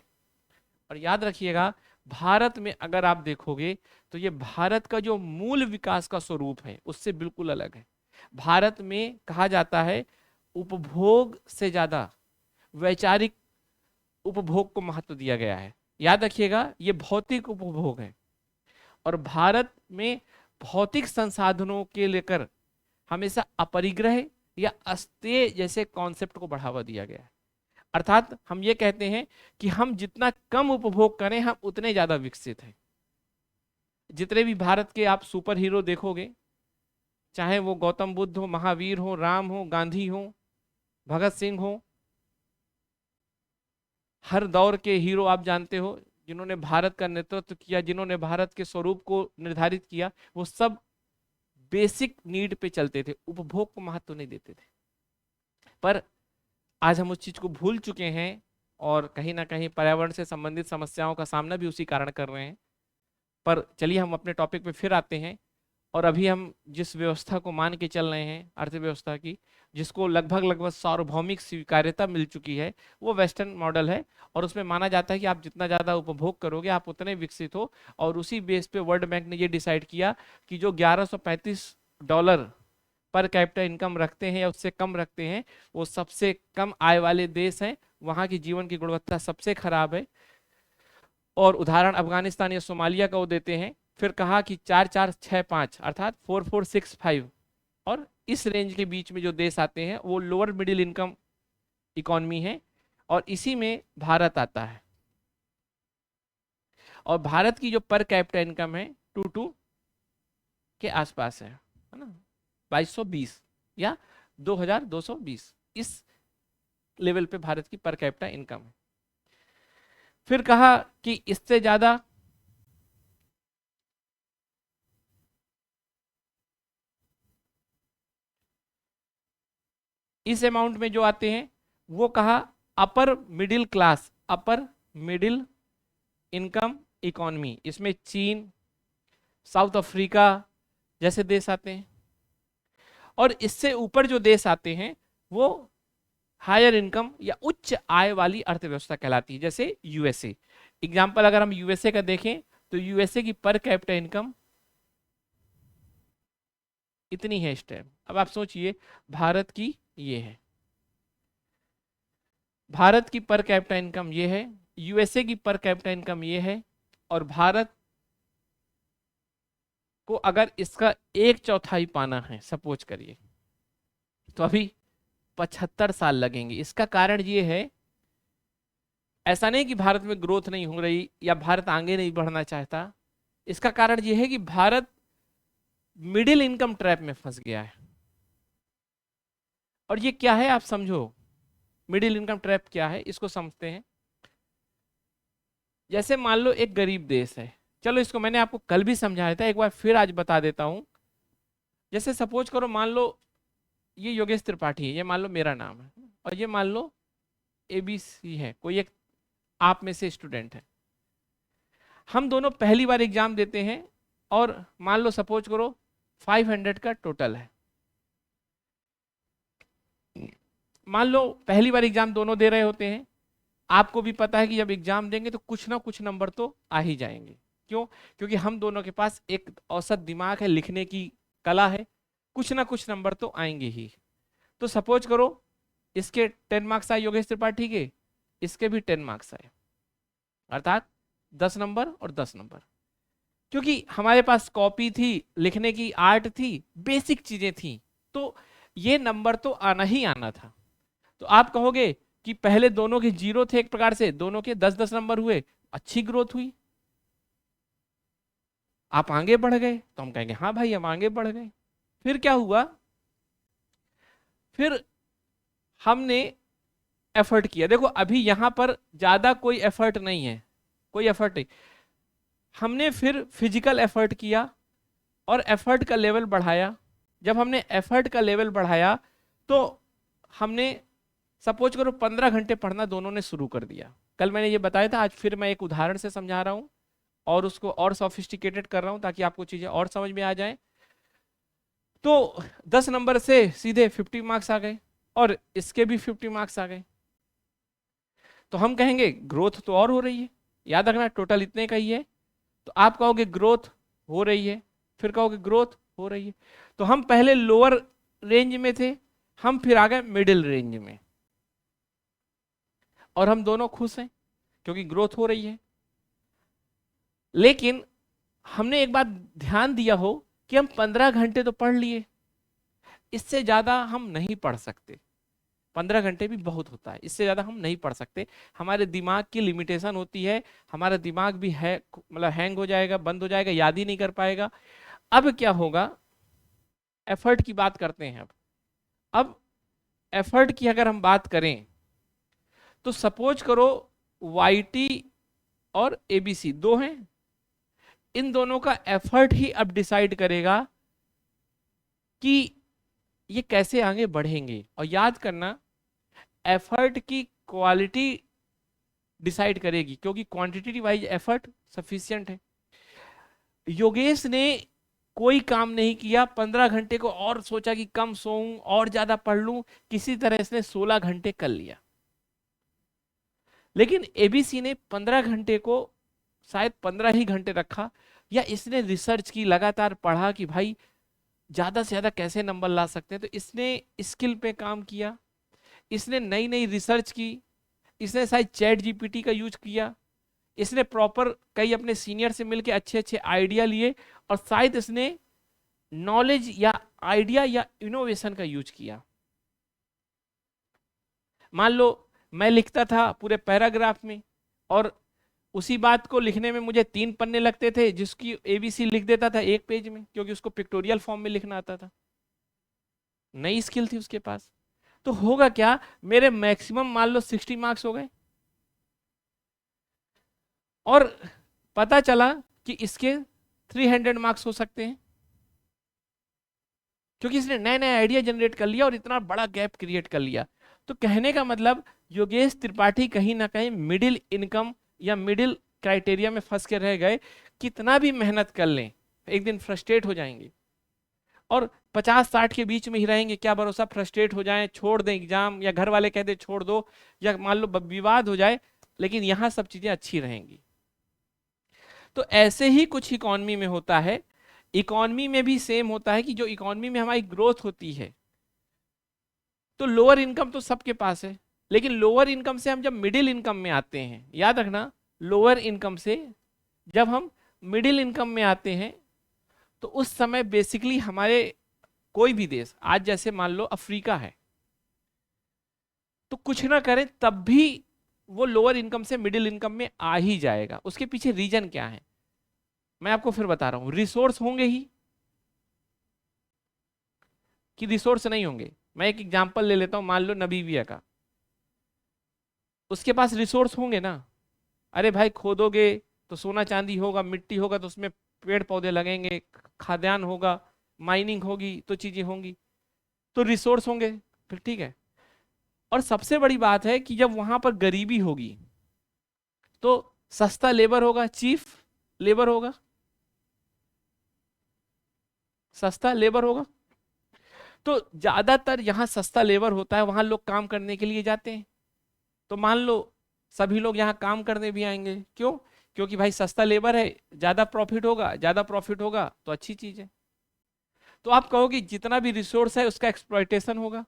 और याद रखिएगा, भारत में अगर आप देखोगे तो ये भारत का जो मूल विकास का स्वरूप है उससे बिल्कुल अलग है। भारत में कहा जाता है उपभोग से ज्यादा वैचारिक उपभोग को महत्व दिया गया है। याद रखिएगा, ये भौतिक उपभोग है, और भारत में भौतिक संसाधनों के लेकर हमेशा अपरिग्रह या अस्तेय जैसे कॉन्सेप्ट को बढ़ावा दिया गया है। अर्थात हम ये कहते हैं कि हम जितना कम उपभोग करें हम उतने ज्यादा विकसित हैं। जितने भी भारत के आप सुपर हीरो देखोगे, चाहे वो गौतम बुद्ध हो, महावीर हो, राम हो, गांधी हो, भगत सिंह हो, हर दौर के हीरो आप जानते हो जिन्होंने भारत का नेतृत्व किया, जिन्होंने भारत के स्वरूप को निर्धारित किया, वो सब बेसिक नीड पे चलते थे, उपभोग को महत्व नहीं देते थे। पर आज हम उस चीज को भूल चुके हैं और कहीं ना कहीं पर्यावरण से संबंधित समस्याओं का सामना भी उसी कारण कर रहे हैं। पर चलिए हम अपने टॉपिक पे फिर आते हैं, और अभी हम जिस व्यवस्था को मान के चल रहे हैं अर्थव्यवस्था की, जिसको लगभग सार्वभौमिक स्वीकार्यता मिल चुकी है, वो वेस्टर्न मॉडल है। और उसमें माना जाता है कि आप जितना ज़्यादा उपभोग करोगे आप उतने विकसित हो, और उसी बेस पे वर्ल्ड बैंक ने ये डिसाइड किया कि जो $1135 पर कैपिटा इनकम रखते हैं या उससे कम रखते हैं वो सबसे कम आय वाले देश हैं, वहाँ की जीवन की गुणवत्ता सबसे खराब है। और उदाहरण अफगानिस्तान या सोमालिया का वो देते हैं। फिर कहा कि 4465 अर्थात 4465 और इस रेंज के बीच में जो देश आते हैं वो लोअर मिडिल इनकम इकोनॉमी है, और इसी में भारत आता है। और भारत की जो पर कैपिटा इनकम है 22 के आसपास है ना, 2220 या 2220, इस लेवल पे भारत की पर कैपिटा इनकम है। फिर कहा कि इससे ज्यादा इस अमाउंट में जो आते हैं वो कहा upper middle class, upper middle income economy. इसमें चीन, साउथ अफ्रीका जैसे देश आते हैं, और इससे ऊपर जो देश आते हैं वो हायर इनकम या उच्च आय वाली अर्थव्यवस्था कहलाती है, जैसे यूएसए। एग्जाम्पल अगर हम यूएसए का देखें तो यूएसए की पर कैपिटा इनकम इतनी है इस टाइम। अब आप सोचिए भारत की ये है, भारत की पर कैपिटा इनकम ये है, यूएसए की पर कैपिटा इनकम ये है, और भारत को अगर इसका 1/4 पाना है सपोज करिए, तो अभी 75 साल लगेंगे। इसका कारण ये है, ऐसा नहीं कि भारत में ग्रोथ नहीं हो रही या भारत आगे नहीं बढ़ना चाहता, इसका कारण ये है कि भारत मिडिल इनकम ट्रैप में फंस गया है। और ये क्या है आप समझो, मिडिल इनकम ट्रैप क्या है इसको समझते हैं। जैसे मान लो एक गरीब देश है, चलो इसको मैंने आपको कल भी समझाया था, एक बार फिर आज बता देता हूं। जैसे सपोज करो, मान लो ये योगेश त्रिपाठी है, ये मान लो मेरा नाम है, और ये मान लो एबीसी है, कोई एक आप में से स्टूडेंट है। हम दोनों पहली बार एग्जाम देते हैं, और मान लो सपोज करो 500 का टोटल है। मान लो पहली बार एग्जाम दोनों दे रहे होते हैं, आपको भी पता है कि जब एग्जाम देंगे तो कुछ ना कुछ नंबर तो आ ही जाएंगे। क्यों? क्योंकि हम दोनों के पास एक औसत दिमाग है, लिखने की कला है, कुछ ना कुछ नंबर तो आएंगे ही। तो सपोज करो इसके 10 मार्क्स आए योगेश त्रिपाठी के, इसके भी 10 मार्क्स आए, अर्थात 10 नंबर और 10 नंबर। क्योंकि हमारे पास कॉपी थी, लिखने की आर्ट थी, बेसिक चीजें थी, तो ये नंबर तो आना ही आना था। तो आप कहोगे कि पहले दोनों के 0 थे, एक प्रकार से दोनों के 10-10 नंबर हुए, अच्छी ग्रोथ हुई, आप आगे बढ़ गए। तो हम कहेंगे हाँ भाई हम आगे बढ़ गए। फिर क्या हुआ? फिर हमने एफर्ट किया। देखो अभी यहां पर ज्यादा कोई एफर्ट नहीं है, कोई एफर्ट नहीं। हमने फिर फिजिकल एफर्ट किया और एफर्ट का लेवल बढ़ाया। जब हमने एफर्ट का लेवल बढ़ाया तो हमने सपोज करो 15 घंटे पढ़ना दोनों ने शुरू कर दिया। कल मैंने ये बताया था, आज फिर मैं एक उदाहरण से समझा रहा हूं और उसको और सोफिस्टिकेटेड कर रहा हूं ताकि आपको चीजें और समझ में आ जाए। तो 10 नंबर से सीधे 50 मार्क्स आ गए और इसके भी 50 मार्क्स आ गए। तो हम कहेंगे ग्रोथ तो और हो रही है, याद रखना टोटल इतने का ही है। तो आप कहोगे ग्रोथ हो रही है, फिर कहोगे ग्रोथ हो रही है। तो हम पहले लोअर रेंज में थे, हम फिर आ गए मिडिल रेंज में, और हम दोनों खुश हैं क्योंकि ग्रोथ हो रही है। लेकिन हमने एक बात ध्यान दिया हो कि हम 15 घंटे तो पढ़ लिए, इससे ज्यादा हम नहीं पढ़ सकते। 15 घंटे भी बहुत होता है, इससे ज्यादा हम नहीं पढ़ सकते। हमारे दिमाग की लिमिटेशन होती है, हमारा दिमाग भी है मतलब हैंग हो जाएगा, बंद हो जाएगा, याद ही नहीं कर पाएगा। अब क्या होगा, एफर्ट की बात करते हैं। अब एफर्ट की अगर हम बात करें तो सपोज करो वाईटी और एबीसी दो हैं, इन दोनों का एफर्ट ही अब डिसाइड करेगा कि ये कैसे आगे बढ़ेंगे। और याद करना एफर्ट की क्वालिटी डिसाइड करेगी, क्योंकि क्वांटिटी वाइज एफर्ट सफिशिएंट है। योगेश ने कोई काम नहीं किया, 15 घंटे को और सोचा कि कम सोऊं और ज्यादा पढ़ लूं, किसी तरह इसने 16 घंटे कर लिया। लेकिन एबीसी ने 15 घंटे को शायद 15 ही घंटे रखा, या इसने रिसर्च की, लगातार पढ़ा कि भाई ज्यादा से ज्यादा कैसे नंबर ला सकते हैं। तो इसने स्किल पे काम किया, इसने नई नई रिसर्च की, इसने शायद चैट जीपीटी का यूज किया, इसने प्रॉपर कई अपने सीनियर से मिलकर अच्छे अच्छे आइडिया लिए, और शायद इसने नॉलेज या आइडिया या इनोवेशन का यूज किया। मान लो मैं लिखता था पूरे पैराग्राफ में, और उसी बात को लिखने में मुझे 3 पन्ने लगते थे, जिसकी एबीसी लिख देता था 1 पेज में, क्योंकि उसको पिक्टोरियल फॉर्म में लिखना आता था, नई स्किल थी उसके पास। तो होगा क्या, मेरे मैक्सिमम मान लो 60 मार्क्स हो गए, और पता चला कि इसके 300 मार्क्स हो सकते हैं, क्योंकि इसने नए नए आइडिया जनरेट कर लिया और इतना बड़ा गैप क्रिएट कर लिया। तो कहने का मतलब योगेश त्रिपाठी कहीं ना कहीं मिडिल इनकम या मिडिल क्राइटेरिया में फंस के रह गए। कितना भी मेहनत कर लें एक दिन फ्रस्ट्रेट हो जाएंगे। और 50-60 के बीच में ही रहेंगे, क्या भरोसा फ्रस्ट्रेट हो जाएं, छोड़ दें एग्जाम, या घर वाले कह दे छोड़ दो, या मान लो विवाद हो जाए, लेकिन यहाँ सब चीजें अच्छी रहेंगी। तो ऐसे ही कुछ इकोनॉमी में होता है। इकोनॉमी में भी सेम होता है कि जो इकोनॉमी में हमारी ग्रोथ होती है, तो लोअर इनकम तो सबके पास है, लेकिन लोअर इनकम से हम जब मिडिल इनकम में आते हैं, याद रखना, लोअर इनकम से जब हम मिडिल इनकम में आते हैं, तो उस समय बेसिकली हमारे कोई भी देश, आज जैसे मान लो अफ्रीका है, तो कुछ ना करें तब भी वो लोअर इनकम से मिडिल इनकम में आ ही जाएगा। उसके पीछे रीजन क्या है मैं आपको फिर बता रहा हूं। रिसोर्स होंगे ही कि रिसोर्स नहीं होंगे। मैं एक एग्जांपल ले लेता हूं, मान लो नबीबिया का, उसके पास रिसोर्स होंगे ना। अरे भाई खोदोगे तो सोना चांदी होगा, मिट्टी होगा तो उसमें पेड़ पौधे लगेंगे, खाद्यान्न होगा, माइनिंग होगी तो चीजें होंगी, तो रिसोर्स होंगे, फिर ठीक है। और सबसे बड़ी बात है कि जब वहां पर गरीबी होगी तो सस्ता लेबर होगा, चीफ लेबर होगा, सस्ता लेबर होगा। तो ज्यादातर यहाँ सस्ता लेबर होता है, वहां लोग काम करने के लिए जाते हैं। तो मान लो सभी लोग यहाँ काम करने भी आएंगे, क्यों? क्योंकि भाई सस्ता लेबर है, ज्यादा प्रॉफिट होगा, ज्यादा प्रॉफिट होगा तो अच्छी चीज है। तो आप कहोगे जितना भी रिसोर्स है उसका एक्सप्लॉयटेशन होगा,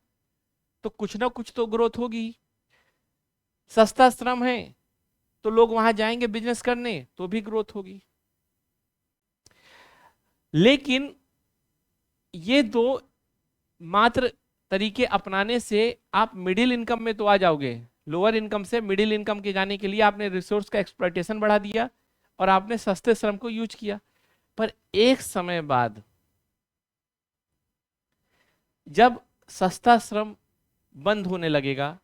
तो कुछ ना कुछ तो ग्रोथ होगी। सस्ता श्रम है तो लोग वहां जाएंगे बिजनेस करने, तो भी ग्रोथ होगी। लेकिन ये दो मात्र तरीके अपनाने से आप मिडिल इनकम में तो आ जाओगे। लोअर इनकम से मिडिल इनकम के जाने के लिए आपने रिसोर्स का एक्सप्लॉयटेशन बढ़ा दिया और आपने सस्ते श्रम को यूज किया। पर एक समय बाद जब सस्ता श्रम बंद होने लगेगा,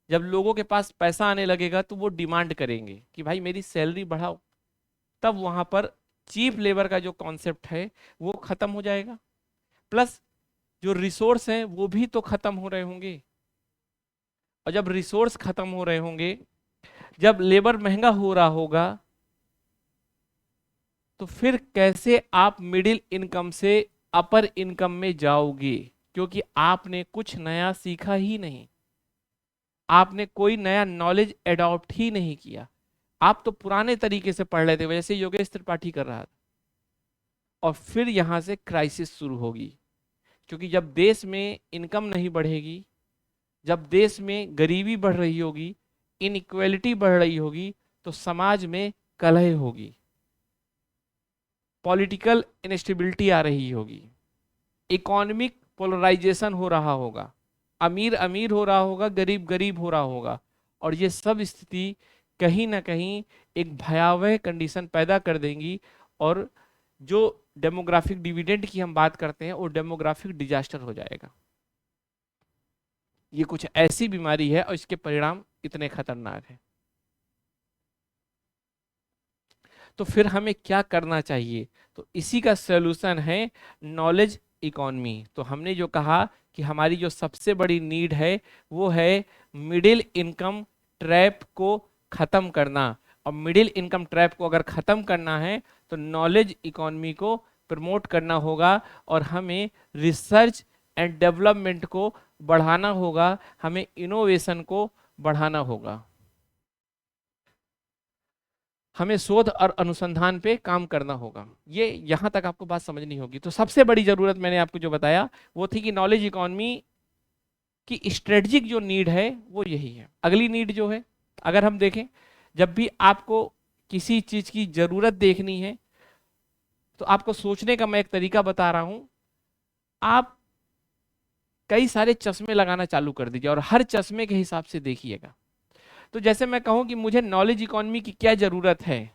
जब लोगों के पास पैसा आने लगेगा, तो वो डिमांड करेंगे कि भाई मेरी सैलरी बढ़ाओ। तब वहां पर चीप लेबर का जो कॉन्सेप्ट है वो खत्म हो जाएगा, प्लस जो रिसोर्स हैं वो भी तो खत्म हो रहे होंगे। और जब रिसोर्स खत्म हो रहे होंगे, जब लेबर महंगा हो रहा होगा, तो फिर कैसे आप मिडिल इनकम से अपर इनकम में जाओगे? क्योंकि आपने कुछ नया सीखा ही नहीं, आपने कोई नया नॉलेज एडॉप्ट ही नहीं किया। आप तो पुराने तरीके से पढ़ रहे थे, जैसे योगेश त्रिपाठी कर रहा था। और फिर यहां से क्राइसिस शुरू होगी, क्योंकि जब देश में इनकम नहीं बढ़ेगी, जब देश में गरीबी बढ़ रही होगी, इनइक्वालिटी बढ़ रही होगी, तो समाज में कलह होगी, पॉलिटिकल इनस्टेबिलिटी आ रही होगी, इकोनॉमिक पोलराइजेशन हो रहा होगा, अमीर अमीर हो रहा होगा, गरीब गरीब हो रहा होगा। और ये सब स्थिति कहीं ना कहीं एक भयावह कंडीशन पैदा कर देंगी। और जो डेमोग्राफिक डिविडेंड की हम बात करते हैं, वो डेमोग्राफिक डिजास्टर हो जाएगा। ये कुछ ऐसी बीमारी है और इसके परिणाम इतने खतरनाक हैं। तो फिर हमें क्या करना चाहिए? तो इसी का सॉल्यूशन है नॉलेज इकोनॉमी। तो हमने जो कहा कि हमारी जो सबसे बड़ी नीड है वो है मिडिल इनकम ट्रैप को खत्म करना। और मिडिल इनकम ट्रैप को अगर खत्म करना है तो नॉलेज इकोनॉमी को प्रमोट करना होगा, और हमें रिसर्च एंड डेवलपमेंट को बढ़ाना होगा, हमें इनोवेशन को बढ़ाना होगा, हमें शोध और अनुसंधान पे काम करना होगा। ये यहां तक आपको बात समझनी होगी। तो सबसे बड़ी जरूरत मैंने आपको जो बताया वो थी कि नॉलेज इकोनॉमी की स्ट्रेटजिक जो नीड है वो यही है। अगली नीड जो है, अगर हम देखें, जब भी आपको किसी चीज की जरूरत देखनी है तो आपको सोचने का मैं एक तरीका बता रहा हूं। आप कई सारे चश्मे लगाना चालू कर दीजिए और हर चश्मे के हिसाब से देखिएगा। तो जैसे मैं कहूं कि मुझे नॉलेज इकोनॉमी की क्या जरूरत है,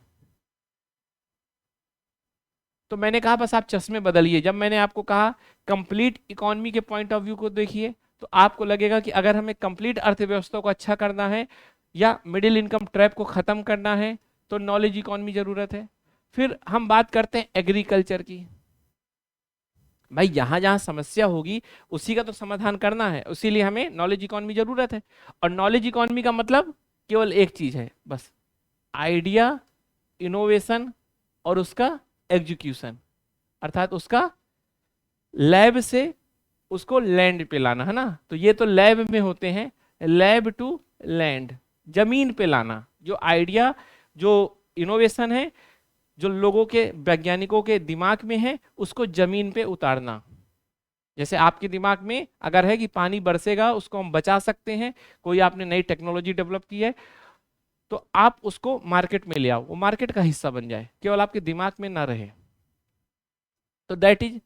तो मैंने कहा बस आप चश्मे बदलिए। जब मैंने आपको कहा कंप्लीट इकोनॉमी के पॉइंट ऑफ व्यू को देखिए, तो आपको लगेगा कि अगर हमें कंप्लीट अर्थव्यवस्था को अच्छा करना है या मिडिल इनकम ट्रैप को खत्म करना है तो नॉलेज इकोनॉमी जरूरत है। फिर हम बात करते हैं एग्रीकल्चर की। भाई जहां जहां समस्या होगी उसी का तो समाधान करना है, इसीलिए हमें नॉलेज इकोनॉमी जरूरत है। और नॉलेज इकोनॉमी का मतलब केवल एक चीज है बस, आइडिया, इनोवेशन और उसका एग्जीक्यूशन, अर्थात उसका लैब से उसको लैंड पे लाना, है ना। तो ये तो लैब में होते हैं, लैब टू लैंड, जमीन पे लाना। जो आइडिया, जो इनोवेशन है, जो लोगों के, वैज्ञानिकों के दिमाग में है, उसको जमीन पे उतारना। जैसे आपके दिमाग में अगर है कि पानी बरसेगा, उसको हम बचा सकते हैं, कोई आपने नई टेक्नोलॉजी डेवलप की है, तो आप उसको मार्केट में ले आओ, वो मार्केट का हिस्सा बन जाए, केवल आपके दिमाग में ना रहे। तो that is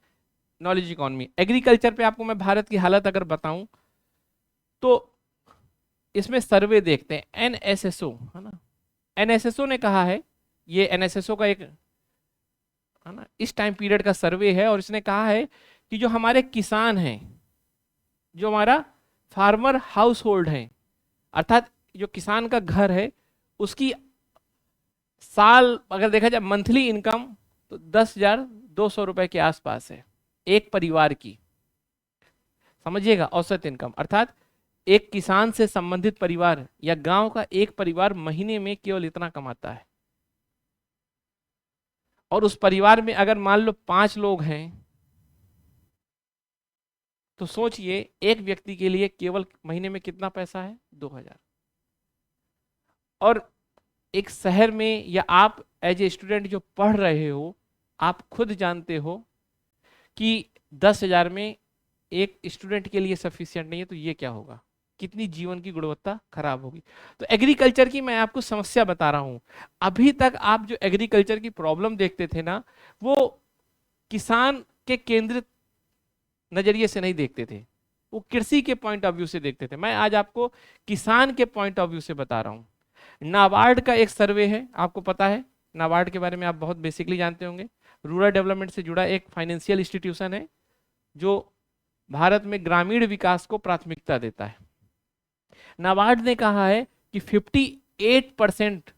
knowledge economy. Agriculture पे आपको मैं भारत की हालत अगर बताऊं तो इसमें सर्वे देखते हैं, एनएसएसओ, है ना। एनएसएसओ ने कहा है, ये एनएसएसओ का एक, है ना, इस टाइम पीरियड का सर्वे है, और इसने कहा है कि जो हमारे किसान हैं, जो हमारा फार्मर हाउस होल्ड है, अर्थात जो किसान का घर है, उसकी साल अगर देखा जाए मंथली इनकम तो 10,200 रुपए के आसपास है एक परिवार की। समझिएगा, औसत इनकम, अर्थात एक किसान से संबंधित परिवार या गांव का एक परिवार महीने में केवल इतना कमाता है। और उस परिवार में अगर मान लो 5 लोग हैं, तो सोचिए एक व्यक्ति के लिए केवल महीने में कितना पैसा है, 2,000। और एक शहर में, या आप एज ए स्टूडेंट जो पढ़ रहे हो, आप खुद जानते हो कि 10,000 में एक स्टूडेंट के लिए सफिशिएंट नहीं है, तो ये क्या होगा, कितनी जीवन की गुणवत्ता खराब होगी। तो एग्रीकल्चर की मैं आपको समस्या बता रहा हूं। अभी तक आप जो एग्रीकल्चर की प्रॉब्लम देखते थे ना, वो किसान के केंद्रित नजरिए से नहीं देखते थे, वो कृषि के पॉइंट ऑफ व्यू से देखते थे। मैं आज आपको किसान के पॉइंट ऑफ व्यू से बता रहा हूं। नाबार्ड का एक सर्वे है, आपको पता है नाबार्ड के बारे में, आप बहुत बेसिकली जानते होंगे। रूरल डेवलपमेंट से जुड़ा एक फाइनेंशियल इंस्टीट्यूशन है जो भारत में ग्रामीण विकास को प्राथमिकता देता है। नाबार्ड ने कहा है कि 58%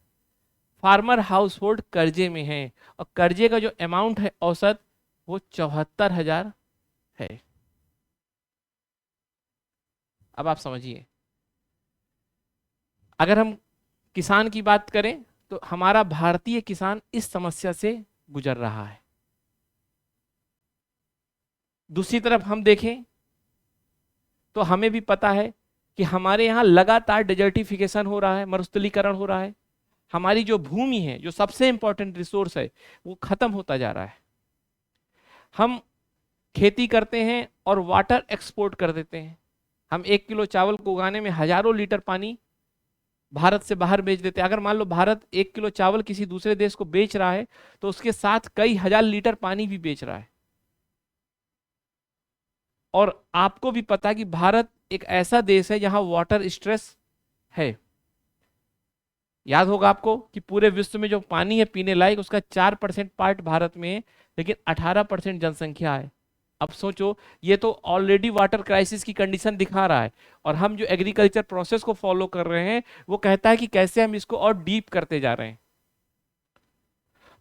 फार्मर हाउस होल्ड कर्जे में है, और कर्जे का जो अमाउंट है औसत, वो 74,000 है। अब आप समझिए, अगर हम किसान की बात करें तो हमारा भारतीय किसान इस समस्या से गुजर रहा है। दूसरी तरफ हम देखें तो हमें भी पता है कि हमारे यहाँ लगातार डेजर्टिफिकेशन हो रहा है, मरुस्थलीकरण हो रहा है। हमारी जो भूमि है, जो सबसे इंपॉर्टेंट रिसोर्स है, वो खत्म होता जा रहा है। हम खेती करते हैं और वाटर एक्सपोर्ट कर देते हैं। हम 1 किलो चावल को उगाने में हजारों लीटर पानी भारत से बाहर बेच देते हैं। अगर मान लो भारत 1 किलो चावल किसी दूसरे देश को बेच रहा है, तो उसके साथ कई हजार लीटर पानी भी बेच रहा है। और आपको भी पता है कि भारत एक ऐसा देश है जहां वाटर स्ट्रेस है। याद होगा आपको कि पूरे विश्व में जो पानी है पीने लायक, उसका 4% पार्ट भारत में है, लेकिन 18% जनसंख्या है। अब सोचो, ये तो ऑलरेडी वाटर क्राइसिस की कंडीशन दिखा रहा है, और हम जो एग्रीकल्चर प्रोसेस को फॉलो कर रहे हैं, वो कहता है कि कैसे हम इसको और डीप करते जा रहे हैं।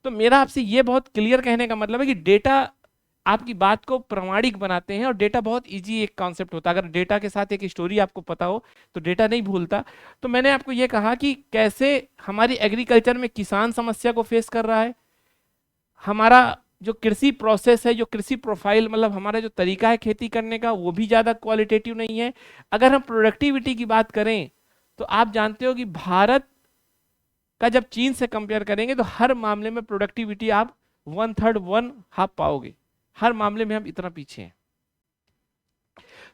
तो मेरा आपसे ये बहुत क्लियर कहने का मतलब है कि डेटा आपकी बात को प्रमाणिक बनाते हैं, और डेटा बहुत इजी एक कॉन्सेप्ट होता है। अगर डेटा के साथ एक स्टोरी आपको पता हो तो डेटा नहीं भूलता। तो मैंने आपको ये कहा कि कैसे हमारी एग्रीकल्चर में किसान समस्या को फेस कर रहा है, हमारा जो कृषि प्रोसेस है, जो कृषि प्रोफाइल, मतलब हमारा जो तरीका है खेती करने का, वो भी ज़्यादा क्वालिटेटिव नहीं है। अगर हम प्रोडक्टिविटी की बात करें तो आप जानते हो कि भारत का जब चीन से कंपेयर करेंगे तो हर मामले में प्रोडक्टिविटी आप 1/3 1/2 पाओगे। हर मामले में हम इतना पीछे हैं।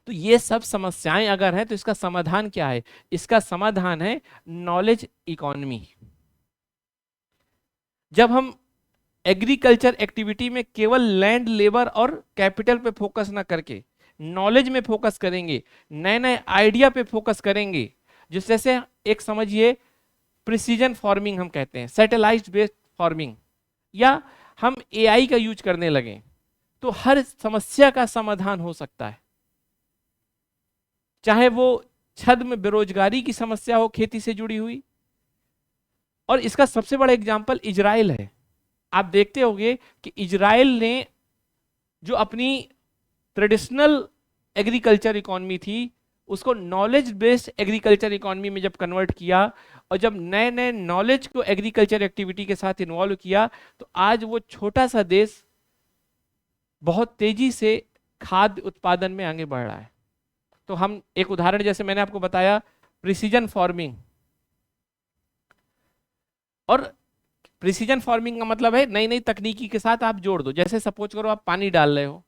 तो ये सब समस्याएं अगर हैं तो इसका समाधान क्या है? इसका समाधान है नॉलेज इकोनॉमी। जब हम एग्रीकल्चर एक्टिविटी में केवल लैंड, लेबर और कैपिटल पे फोकस ना करके नॉलेज में फोकस करेंगे, नए नए आइडिया पे फोकस करेंगे, जिस जैसे एक समझिए प्रिसीजन फार्मिंग हम कहते हैं, सैटेलाइट बेस्ड फार्मिंग, या हम एआई का यूज करने लगे, तो हर समस्या का समाधान हो सकता है। चाहे वो छद्म में बेरोजगारी की समस्या हो खेती से जुड़ी हुई, और इसका सबसे बड़ा एग्जांपल इजराइल है। आप देखते होंगे कि इजराइल ने जो अपनी ट्रेडिशनल एग्रीकल्चर इकोनॉमी थी, उसको नॉलेज बेस्ड एग्रीकल्चर इकोनॉमी में जब कन्वर्ट किया, और जब नए नए नॉलेज को एग्रीकल्चर एक्टिविटी के साथ इन्वॉल्व किया, तो आज वो छोटा सा देश बहुत तेजी से खाद्य उत्पादन में आगे बढ़ रहा है। तो हम एक उदाहरण जैसे मैंने आपको बताया, प्रिसीजन फार्मिंग। और प्रिसीजन फार्मिंग का मतलब है नई नई तकनीकी के साथ आप जोड़ दो। जैसे सपोज करो आप पानी डाल रहे हो,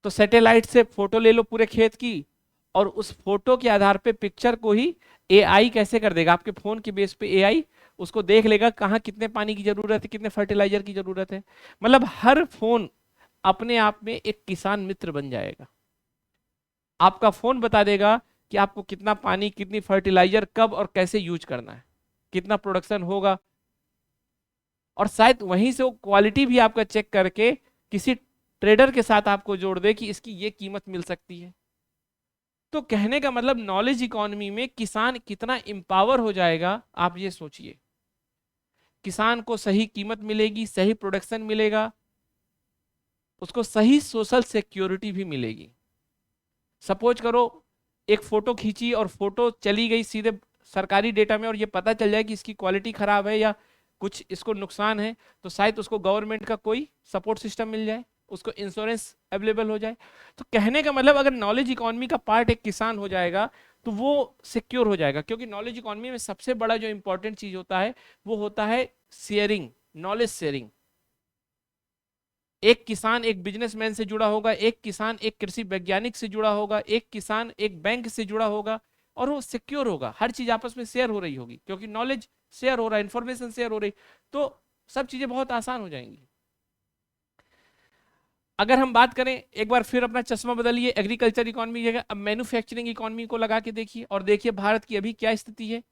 तो सैटेलाइट से फोटो ले लो पूरे खेत की, और उस फोटो के आधार पे पिक्चर को ही एआई कैसे कर देगा, आपके फोन के बेस पे एआई उसको देख लेगा कहाँ कितने पानी की जरूरत है, कितने फर्टिलाइजर की जरूरत है। मतलब हर फोन अपने आप में एक किसान मित्र बन जाएगा। आपका फोन बता देगा कि आपको कितना पानी, कितनी फर्टिलाइजर, कब और कैसे यूज करना है, कितना प्रोडक्शन होगा। और शायद वहीं से वो क्वालिटी भी आपका चेक करके किसी ट्रेडर के साथ आपको जोड़ दे कि इसकी ये कीमत मिल सकती है। तो कहने का मतलब नॉलेज इकोनॉमी में किसान कितना एम्पावर हो जाएगा, आप ये सोचिए। किसान को सही कीमत मिलेगी, सही प्रोडक्शन मिलेगा, उसको सही सोशल सिक्योरिटी भी मिलेगी। सपोज करो एक फोटो खींची और फोटो चली गई सीधे सरकारी डेटा में, और ये पता चल जाए कि इसकी क्वालिटी खराब है या कुछ इसको नुकसान है, तो शायद उसको गवर्नमेंट का कोई सपोर्ट सिस्टम मिल जाए, उसको इंश्योरेंस अवेलेबल हो जाए। तो कहने का मतलब अगर नॉलेज इकोनॉमी का पार्ट एक किसान हो जाएगा तो वो सिक्योर हो जाएगा। क्योंकि नॉलेज इकोनॉमी में सबसे बड़ा जो इंपॉर्टेंट चीज होता है वो होता है शेयरिंग, नॉलेज शेयरिंग। एक किसान एक बिजनेसमैन से जुड़ा होगा, एक किसान एक कृषि वैज्ञानिक से जुड़ा होगा, एक किसान एक बैंक से जुड़ा होगा, और वो सिक्योर होगा। हर चीज आपस में शेयर हो रही होगी क्योंकि नॉलेज शेयर हो रहा है, इंफॉर्मेशन शेयर हो रही, तो सब चीजें बहुत आसान हो जाएंगी। अगर हम बात करें, एक बार फिर अपना चश्मा बदलिए एग्रीकल्चर इकोनॉमी जगह अब मैन्युफैक्चरिंग इकोनॉमी को लगा के देखिए, और देखिए भारत की अभी क्या स्थिति है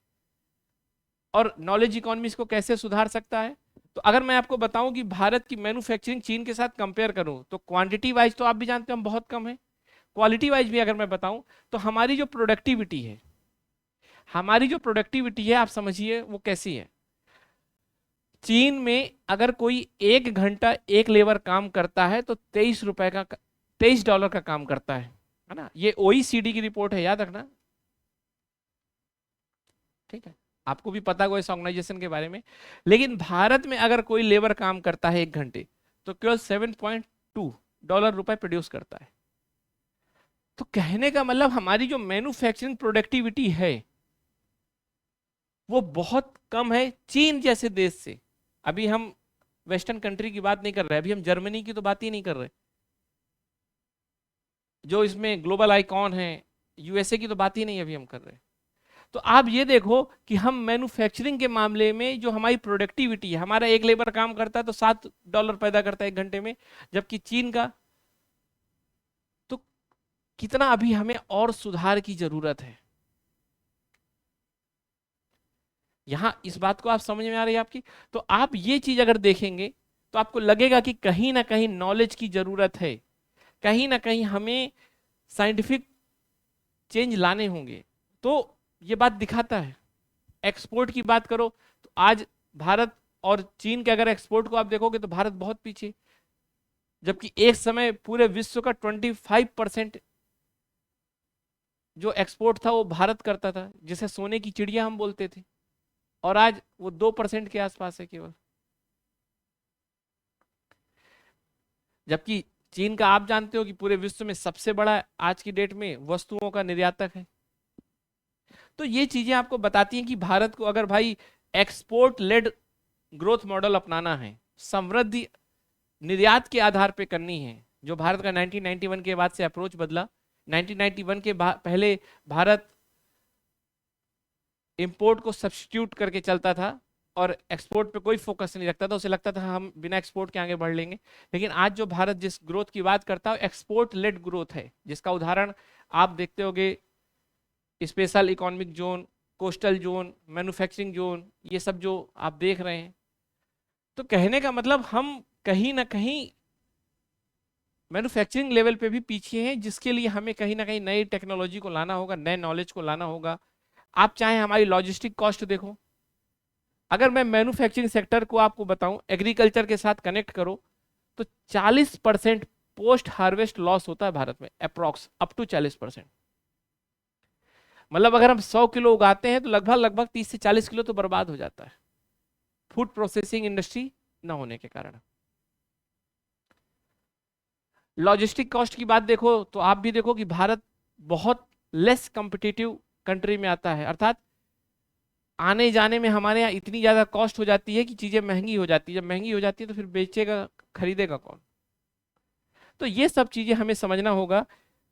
और नॉलेज इकोनॉमी इसको कैसे सुधार सकता है। तो अगर मैं आपको बताऊं कि भारत की मैन्युफैक्चरिंग चीन के साथ कंपेयर करूं तो क्वांटिटी वाइज तो आप भी जानते हैं हम बहुत कम है, क्वालिटी वाइज भी अगर मैं बताऊं तो हमारी जो प्रोडक्टिविटी है, आप समझिए वो कैसी है। चीन में अगर कोई 1 घंटा एक लेबर काम करता है तो ₹23 का, $23 का काम करता है ना। ये ओईसीडी की रिपोर्ट है, याद रखना, ठीक है। आपको भी पता होगा इस ऑर्गेनाइजेशन के बारे में। लेकिन भारत में अगर कोई लेबर काम करता है 1 घंटे तो केवल $7.2 प्रोड्यूस करता है। तो कहने का मतलब हमारी जो मैन्युफैक्चरिंग प्रोडक्टिविटी है वो बहुत कम है चीन जैसे देश से। अभी हम वेस्टर्न कंट्री की बात नहीं कर रहे, अभी हम जर्मनी की तो बात ही नहीं कर रहे, जो इसमें ग्लोबल आइकॉन है, यूएसए की तो बात ही नहीं अभी हम कर रहे। तो आप ये देखो कि हम मैन्युफैक्चरिंग के मामले में जो हमारी प्रोडक्टिविटी है, हमारा एक लेबर काम करता है तो $7 पैदा करता है 1 घंटे में, जबकि चीन का तो कितना अभी हमें और सुधार की जरूरत है। यहां इस बात को आप समझ में आ रही है आपकी। तो आप ये चीज अगर देखेंगे तो आपको लगेगा कि कहीं ना कहीं नॉलेज की जरूरत है, कहीं ना कहीं हमें साइंटिफिक चेंज लाने होंगे। तो ये बात दिखाता है। एक्सपोर्ट की बात करो तो आज भारत और चीन के अगर एक्सपोर्ट को आप देखोगे तो भारत बहुत पीछे, जबकि एक समय पूरे विश्व का 25% जो एक्सपोर्ट था वो भारत करता था, जिसे सोने की चिड़िया हम बोलते थे, और आज वो 2% के आसपास है केवल। जबकि चीन का आप जानते हो कि पूरे विश्व में सबसे बड़ा आज की डेट में वस्तुओं का निर्यातक है। तो ये चीजें आपको बताती हैं कि भारत को अगर भाई एक्सपोर्ट लेड ग्रोथ मॉडल अपनाना है, समृद्धि निर्यात के आधार पे करनी है, जो भारत का 1991 के बाद से अप्रोच बदला। 1991 के पहले भारत इंपोर्ट को सब्स्टिट्यूट करके चलता था और एक्सपोर्ट पे कोई फोकस नहीं रखता था, उसे लगता था हम बिना एक्सपोर्ट के आगे बढ़ लेंगे। लेकिन आज जो भारत जिस ग्रोथ की बात करता है एक्सपोर्ट लेड ग्रोथ है, जिसका उदाहरण आप देखते होंगे special economic zone, coastal zone, manufacturing zone, ये सब जो आप देख रहे हैं। तो कहने का मतलब हम कहीं ना कहीं मैन्युफैक्चरिंग लेवल पे भी पीछे हैं, जिसके लिए हमें कहीं ना कहीं नई टेक्नोलॉजी को लाना होगा, नए नॉलेज को लाना होगा। आप चाहे हमारी लॉजिस्टिक कॉस्ट देखो, अगर मैं मैन्युफैक्चरिंग सेक्टर को आपको बताऊं एग्रीकल्चर के साथ कनेक्ट करो तो 40% पोस्ट हार्वेस्ट लॉस होता है भारत में, अप्रोक्स अप टू 40%। मतलब अगर हम 100 किलो उगाते हैं तो लगभग लगभग 30 से 40 किलो तो बर्बाद हो जाता है, फूड प्रोसेसिंग इंडस्ट्री ना होने के कारण। लॉजिस्टिक कॉस्ट की बात देखो तो आप भी देखो कि भारत बहुत लेस कॉम्पिटिटिव कंट्री में आता है, अर्थात आने जाने में हमारे यहाँ इतनी ज़्यादा कॉस्ट हो जाती है कि चीज़ें महंगी हो जाती है। जब महंगी हो जाती है तो फिर बेचेगा, खरीदेगा कौन? तो ये सब चीज़ें हमें समझना होगा।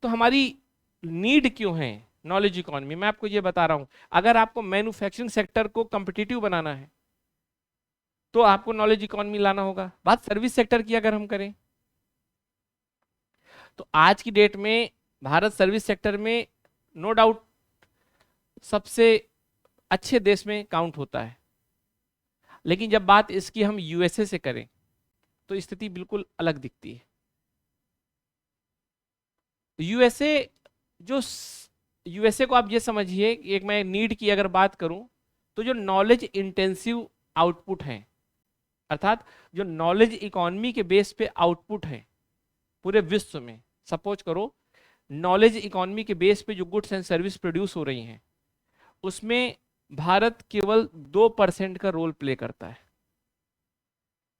तो हमारी नीड क्यों है नॉलेज इकोनॉमी, मैं आपको ये बता रहा हूँ। अगर आपको मैन्युफैक्चरिंग सेक्टर को कम्पिटिटिव बनाना है तो आपको नॉलेज इकोनॉमी लाना होगा। बात सर्विस सेक्टर की अगर हम करें तो आज की डेट में भारत सर्विस सेक्टर में नो डाउट सबसे अच्छे देश में काउंट होता है। लेकिन जब बात इसकी हम यूएसए से करें तो स्थिति बिल्कुल अलग दिखती है। यूएसए जो यूएसए को आप ये समझिए, एक मैं नीड की अगर बात करूं तो जो नॉलेज इंटेंसिव आउटपुट है, अर्थात जो नॉलेज इकोनॉमी के बेस पे आउटपुट है पूरे विश्व में, सपोज करो नॉलेज इकोनॉमी के बेस पे जो गुड्स एंड सर्विस प्रोड्यूस हो रही हैं उसमें भारत केवल 2% का रोल प्ले करता है।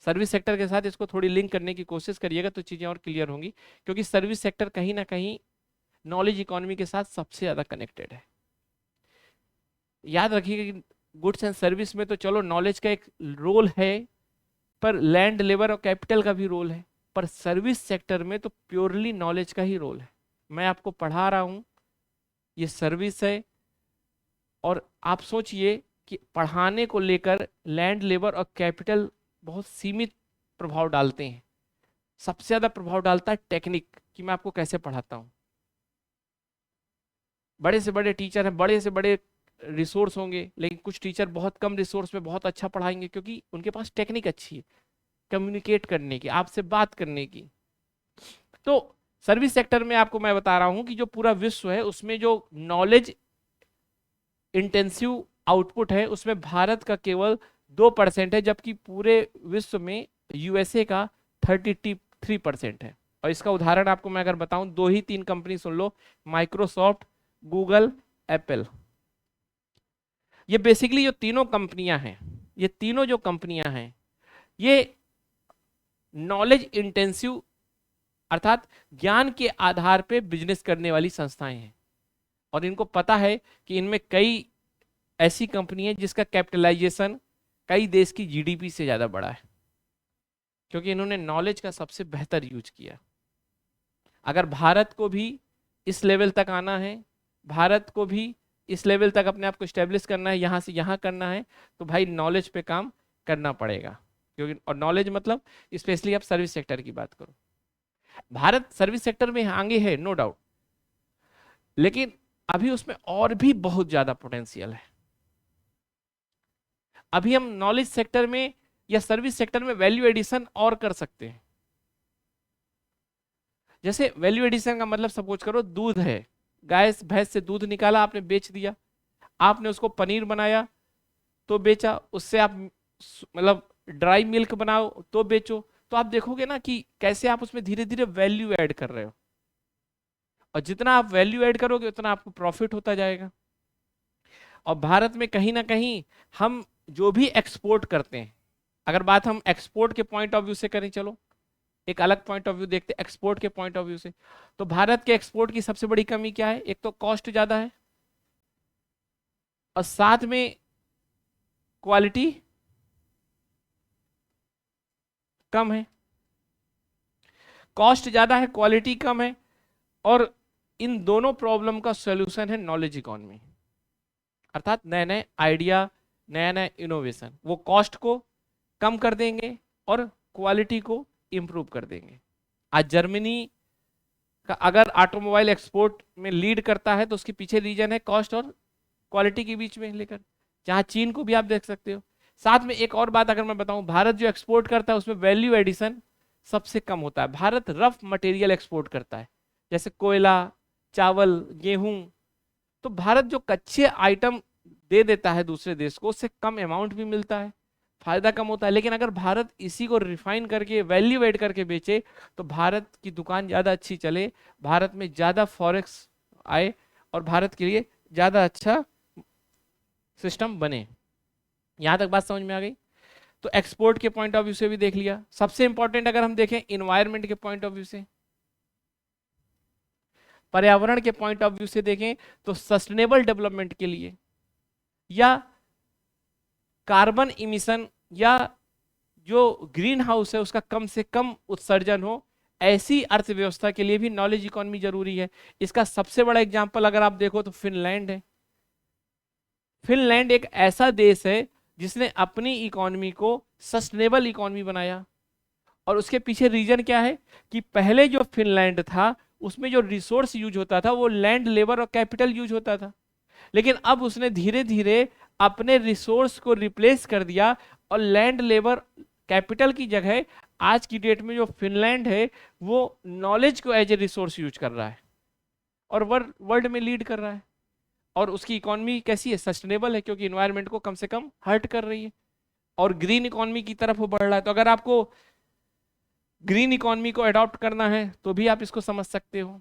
सर्विस सेक्टर के साथ इसको थोड़ी लिंक करने की कोशिश करिएगा तो चीज़ें और क्लियर होंगी, क्योंकि सर्विस सेक्टर कहीं ना कहीं नॉलेज इकोनॉमी के साथ सबसे ज़्यादा कनेक्टेड है। याद रखिएगा कि गुड्स एंड सर्विस में तो चलो नॉलेज का एक रोल है, पर लैंड, लेबर और कैपिटल का भी रोल है, पर सर्विस सेक्टर में तो प्योरली नॉलेज का ही रोल है। मैं आपको पढ़ा रहा हूँ, ये सर्विस है, और आप सोचिए कि पढ़ाने को लेकर लैंड, लेबर और कैपिटल बहुत सीमित प्रभाव डालते हैं। सबसे ज़्यादा प्रभाव डालता है टेक्निक, कि मैं आपको कैसे पढ़ाता हूँ। बड़े से बड़े टीचर हैं, बड़े से बड़े रिसोर्स होंगे, लेकिन कुछ टीचर बहुत कम रिसोर्स में बहुत अच्छा पढ़ाएंगे, क्योंकि उनके पास टेक्निक अच्छी है कम्युनिकेट करने की, आपसे बात करने की। तो सर्विस सेक्टर में आपको मैं बता रहा हूं कि जो पूरा विश्व है उसमें जो नॉलेज इंटेंसिव आउटपुट है उसमें भारत का केवल 2% है, जबकि पूरे विश्व में यूएसए का 33% है। और इसका उदाहरण आपको मैं अगर बताऊं, 2 ही 3 कंपनी सुन लो, माइक्रोसॉफ्ट, गूगल, एप्पल। ये बेसिकली जो तीनों कंपनियां हैं, ये तीनों जो कंपनियां हैं ये नॉलेज इंटेंसिव अर्थात ज्ञान के आधार पे बिजनेस करने वाली संस्थाएं हैं। और इनको पता है कि इनमें कई ऐसी कंपनी है जिसका कैपिटलाइजेशन कई देश की जीडीपी से ज़्यादा बड़ा है, क्योंकि इन्होंने नॉलेज का सबसे बेहतर यूज किया। अगर भारत को भी इस लेवल तक आना है, भारत को भी इस लेवल तक अपने आप को स्टेब्लिश करना है, यहाँ से यहाँ करना है, तो भाई नॉलेज पे काम करना पड़ेगा। क्योंकि और नॉलेज मतलब स्पेशली आप सर्विस सेक्टर की बात करो, भारत सर्विस सेक्टर में आगे है नो डाउट, लेकिन अभी उसमें और भी बहुत ज्यादा पोटेंशियल है। अभी हम नॉलेज सेक्टर में या सर्विस सेक्टर में वैल्यू एडिशन और कर सकते हैं। जैसे वैल्यू एडिशन का मतलब सपोज करो दूध है, गाय भैंस से दूध निकाला, आपने बेच दिया, आपने उसको पनीर बनाया तो बेचा, उससे आप मतलब ड्राई मिल्क बनाओ तो बेचो। तो आप देखोगे ना कि कैसे आप उसमें धीरे धीरे वैल्यू ऐड कर रहे हो, और जितना आप वैल्यू ऐड करोगे उतना आपको प्रॉफिट होता जाएगा। और भारत में कहीं ना कहीं हम जो भी एक्सपोर्ट करते हैं, अगर बात हम एक्सपोर्ट के पॉइंट ऑफ व्यू से करें, चलो एक अलग पॉइंट ऑफ व्यू देखते हैं एक्सपोर्ट के पॉइंट ऑफ व्यू से, तो भारत के एक्सपोर्ट की सबसे बड़ी कमी क्या है? एक तो कॉस्ट ज्यादा है, और साथ में क्वालिटी कम है। कॉस्ट ज्यादा है, क्वालिटी कम है, और इन दोनों प्रॉब्लम का सॉल्यूशन है नॉलेज इकोनॉमी, अर्थात नए नए आइडिया, नया नया इनोवेशन। वो कॉस्ट को कम कर देंगे और क्वालिटी को इंप्रूव कर देंगे। आज जर्मनी का अगर ऑटोमोबाइल एक्सपोर्ट में लीड करता है तो उसके पीछे रीजन है कॉस्ट और क्वालिटी के बीच में लेकर, जहां चीन को भी आप देख सकते हो। साथ में एक और बात अगर मैं बताऊं, भारत जो एक्सपोर्ट करता है उसमें वैल्यू एडिशन सबसे कम होता है। भारत रफ मटेरियल एक्सपोर्ट करता है, जैसे कोयला, चावल, गेहूं। तो भारत जो कच्चे आइटम दे देता है दूसरे देश को, उससे कम अमाउंट भी मिलता है, फायदा कम होता है। लेकिन अगर भारत इसी को रिफाइन करके वैल्यू एड करके बेचे तो भारत की दुकान ज़्यादा अच्छी चले, भारत में ज़्यादा फॉरेक्स आए, और भारत के लिए ज़्यादा अच्छा सिस्टम बने। यहाँ तक बात समझ में आ गई? तो एक्सपोर्ट के पॉइंट ऑफ व्यू से भी देख लिया। सबसे इंपॉर्टेंट अगर हम देखें इन्वायरमेंट के पॉइंट ऑफ व्यू से, पर्यावरण के पॉइंट ऑफ व्यू से देखें तो सस्टेनेबल डेवलपमेंट के लिए, या कार्बन इमिशन या जो ग्रीन हाउस है उसका कम से कम उत्सर्जन हो, ऐसी अर्थव्यवस्था के लिए भी नॉलेज इकोनॉमी जरूरी है। इसका सबसे बड़ा एग्जांपल अगर आप देखो तो फिनलैंड है। फिनलैंड एक ऐसा देश है जिसने अपनी इकोनॉमी को सस्टेनेबल इकोनॉमी बनाया, और उसके पीछे रीजन क्या है कि पहले जो फिनलैंड था उसमें जो रिसोर्स यूज होता था वो लैंड, लेबर और कैपिटल यूज होता था, लेकिन अब उसने धीरे धीरे अपने रिसोर्स को रिप्लेस कर दिया और लैंड, लेबर, कैपिटल की जगह आज की डेट में जो फिनलैंड है वो नॉलेज को एज ए रिसोर्स यूज कर रहा है और वर्ल्ड में लीड कर रहा है। और उसकी इकोनॉमी कैसी है? सस्टेनेबल है, क्योंकि इन्वायरमेंट को कम से कम हर्ट कर रही है और ग्रीन इकोनॉमी की तरफ वो बढ़ रहा है। तो अगर आपको ग्रीन इकोनॉमी को अडॉप्ट करना है तो भी आप इसको समझ सकते हो।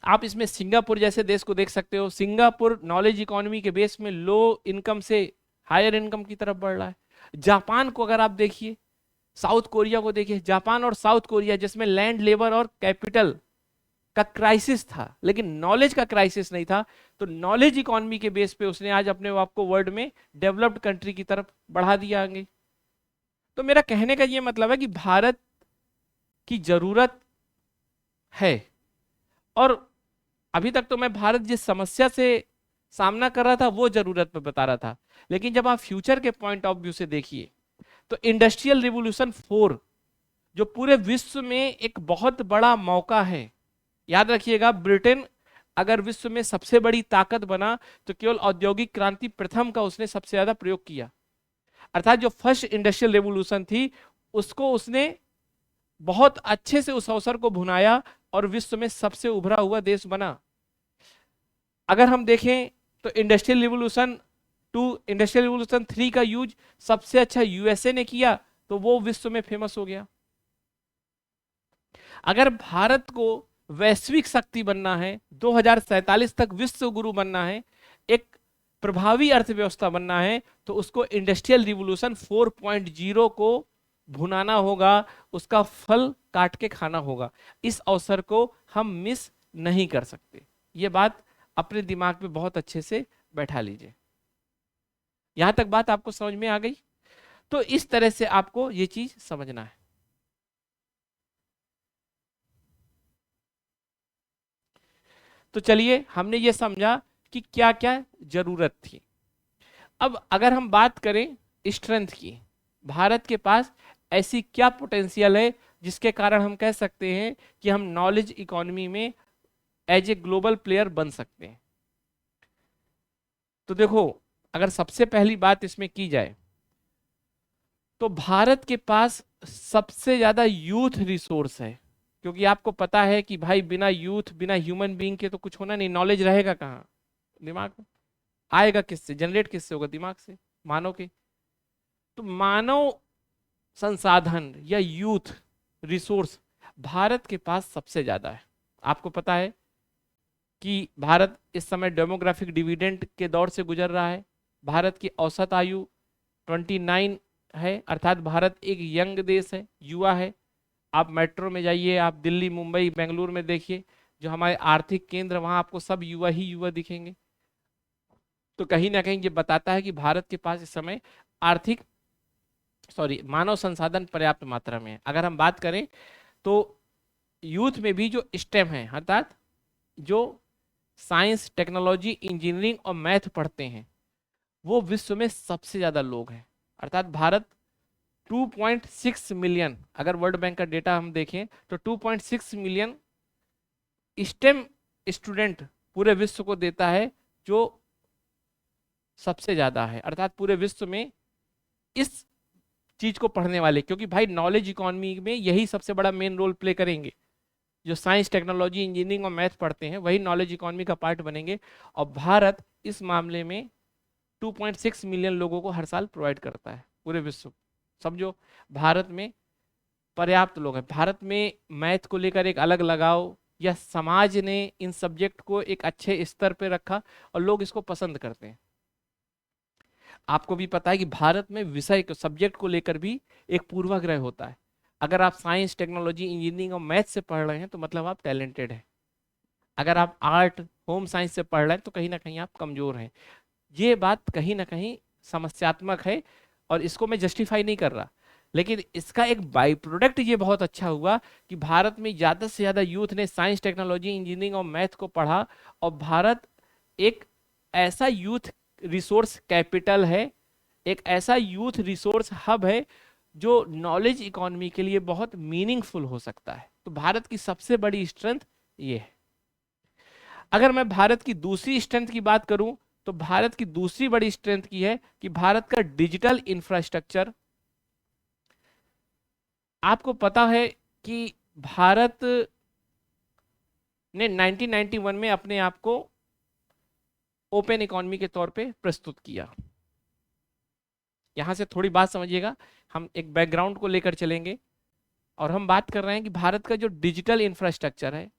आप इसमें सिंगापुर जैसे देश को देख सकते हो। सिंगापुर नॉलेज इकोनॉमी के बेस में लो इनकम से हायर इनकम की तरफ बढ़ रहा है। जापान को अगर आप देखिए, साउथ कोरिया को देखिए, जापान और साउथ कोरिया जिसमें लैंड, लेबर और कैपिटल का क्राइसिस था लेकिन नॉलेज का क्राइसिस नहीं था, तो नॉलेज इकोनॉमी के बेस पे उसने आज अपने आप को वर्ल्ड में डेवलप्ड कंट्री की तरफ बढ़ा दिया आगे। तो मेरा कहने का ये मतलब है कि भारत की जरूरत है, और अभी तक तो मैं भारत जिस समस्या से सामना कर रहा था वो जरूरत पे बता रहा था, लेकिन जब आप फ्यूचर के पॉइंट ऑफ व्यू से देखिए तो इंडस्ट्रियल रिवॉल्यूशन 4 जो पूरे विश्व में एक बहुत बड़ा मौका है। याद रखिएगा, ब्रिटेन अगर विश्व में सबसे बड़ी ताकत बना तो केवल औद्योगिक क्रांति प्रथम का उसने सबसे ज्यादा प्रयोग किया, अर्थात जो फर्स्ट इंडस्ट्रियल रेवोल्यूशन थी उसको उसने बहुत अच्छे से उस अवसर को भुनाया और विश्व में सबसे उभरा हुआ देश बना। अगर हम देखें तो इंडस्ट्रियल रिवॉल्यूशन 2, इंडस्ट्रियल रिवॉल्यूशन 3 का यूज सबसे अच्छा यूएसए ने किया तो वो विश्व में फेमस हो गया। अगर भारत को वैश्विक शक्ति बनना है, 2047 तक विश्व गुरु बनना है, एक प्रभावी अर्थव्यवस्था बनना है, तो उसको इंडस्ट्रियल रिवॉल्यूशन 4.0 को भुनाना होगा, उसका फल काट के खाना होगा। इस अवसर को हम मिस नहीं कर सकते। ये बात अपने दिमाग में बहुत अच्छे से बैठा लीजिए। यहां तक बात आपको समझ में आ गई? तो इस तरह से आपको ये चीज समझना है। तो चलिए, हमने ये समझा कि क्या क्या जरूरत थी। अब अगर हम बात करें स्ट्रेंथ की, भारत के पास ऐसी क्या पोटेंशियल है जिसके कारण हम कह सकते हैं कि हम नॉलेज इकोनॉमी में एज ए ग्लोबल प्लेयर बन सकते हैं। तो देखो, अगर सबसे पहली बात इसमें की जाए तो भारत के पास सबसे ज्यादा यूथ रिसोर्स है, क्योंकि आपको पता है कि भाई बिना यूथ, बिना ह्यूमन बीइंग के तो कुछ होना नहीं। नॉलेज रहेगा कहाँ? दिमाग में आएगा किससे? जनरेट किससे होगा? दिमाग से, मानव के। तो मानव संसाधन या यूथ रिसोर्स भारत के पास सबसे ज्यादा है। आपको पता है कि भारत इस समय डेमोग्राफिक डिविडेंड के दौर से गुजर रहा है। भारत की औसत आयु 29 है, अर्थात भारत एक यंग देश है, युवा है। आप मेट्रो में जाइए, आप दिल्ली, मुंबई, बेंगलुरु में देखिए, जो हमारे आर्थिक केंद्र, वहां आपको सब युवा ही युवा दिखेंगे। तो कहीं ना कहीं ये बताता है कि भारत के पास इस समय मानव संसाधन पर्याप्त मात्रा में है। अगर हम बात करें तो यूथ में भी जो स्टेम है, अर्थात जो साइंस, टेक्नोलॉजी, इंजीनियरिंग और मैथ पढ़ते हैं, वो विश्व में सबसे ज्यादा लोग हैं। अर्थात भारत 2.6 मिलियन, अगर वर्ल्ड बैंक का डेटा हम देखें तो 2.6 मिलियन स्टेम स्टूडेंट पूरे विश्व को देता है, जो सबसे ज्यादा है। अर्थात पूरे विश्व में इस चीज को पढ़ने वाले, क्योंकि भाई नॉलेज इकोनॉमी में यही सबसे बड़ा मेन रोल प्ले करेंगे। जो साइंस, टेक्नोलॉजी, इंजीनियरिंग और मैथ पढ़ते हैं वही नॉलेज इकोनॉमी का पार्ट बनेंगे। और भारत इस मामले में 2.6 मिलियन लोगों को हर साल प्रोवाइड करता है पूरे विश्व। समझो, भारत में पर्याप्त लोग हैं। भारत में मैथ को लेकर एक अलग लगाव, या समाज ने इन सब्जेक्ट को एक अच्छे स्तर पर रखा और लोग इसको पसंद करते हैं। आपको भी पता है कि भारत में विषय को, सब्जेक्ट को लेकर भी एक पूर्वाग्रह होता है। अगर आप साइंस, टेक्नोलॉजी, इंजीनियरिंग और मैथ से पढ़ रहे हैं तो मतलब आप टैलेंटेड हैं। अगर आप आर्ट होम साइंस से पढ़ रहे हैं तो कहीं ना कहीं आप कमजोर हैं। ये बात कहीं ना कहीं समस्यात्मक है, और इसको मैं जस्टिफाई नहीं कर रहा, लेकिन इसका एक बाई प्रोडक्ट ये बहुत अच्छा हुआ कि भारत में ज़्यादा से ज़्यादा यूथ ने साइंस, टेक्नोलॉजी, इंजीनियरिंग और मैथ को पढ़ा, और भारत एक ऐसा यूथ रिसोर्स कैपिटल है, एक ऐसा यूथ रिसोर्स हब है जो नॉलेज इकोनॉमी के लिए बहुत मीनिंगफुल हो सकता है। तो भारत की सबसे बड़ी स्ट्रेंथ ये है। अगर मैं भारत की दूसरी स्ट्रेंथ की बात करूं, तो भारत की दूसरी बड़ी स्ट्रेंथ की है कि भारत का डिजिटल इंफ्रास्ट्रक्चर। आपको पता है कि भारत ने 1991 में अपने आप को ओपन इकोनॉमी के तौर पे प्रस्तुत किया। यहां से थोड़ी बात समझिएगा, हम एक बैकग्राउंड को लेकर चलेंगे, और हम बात कर रहे हैं कि भारत का जो डिजिटल इंफ्रास्ट्रक्चर है,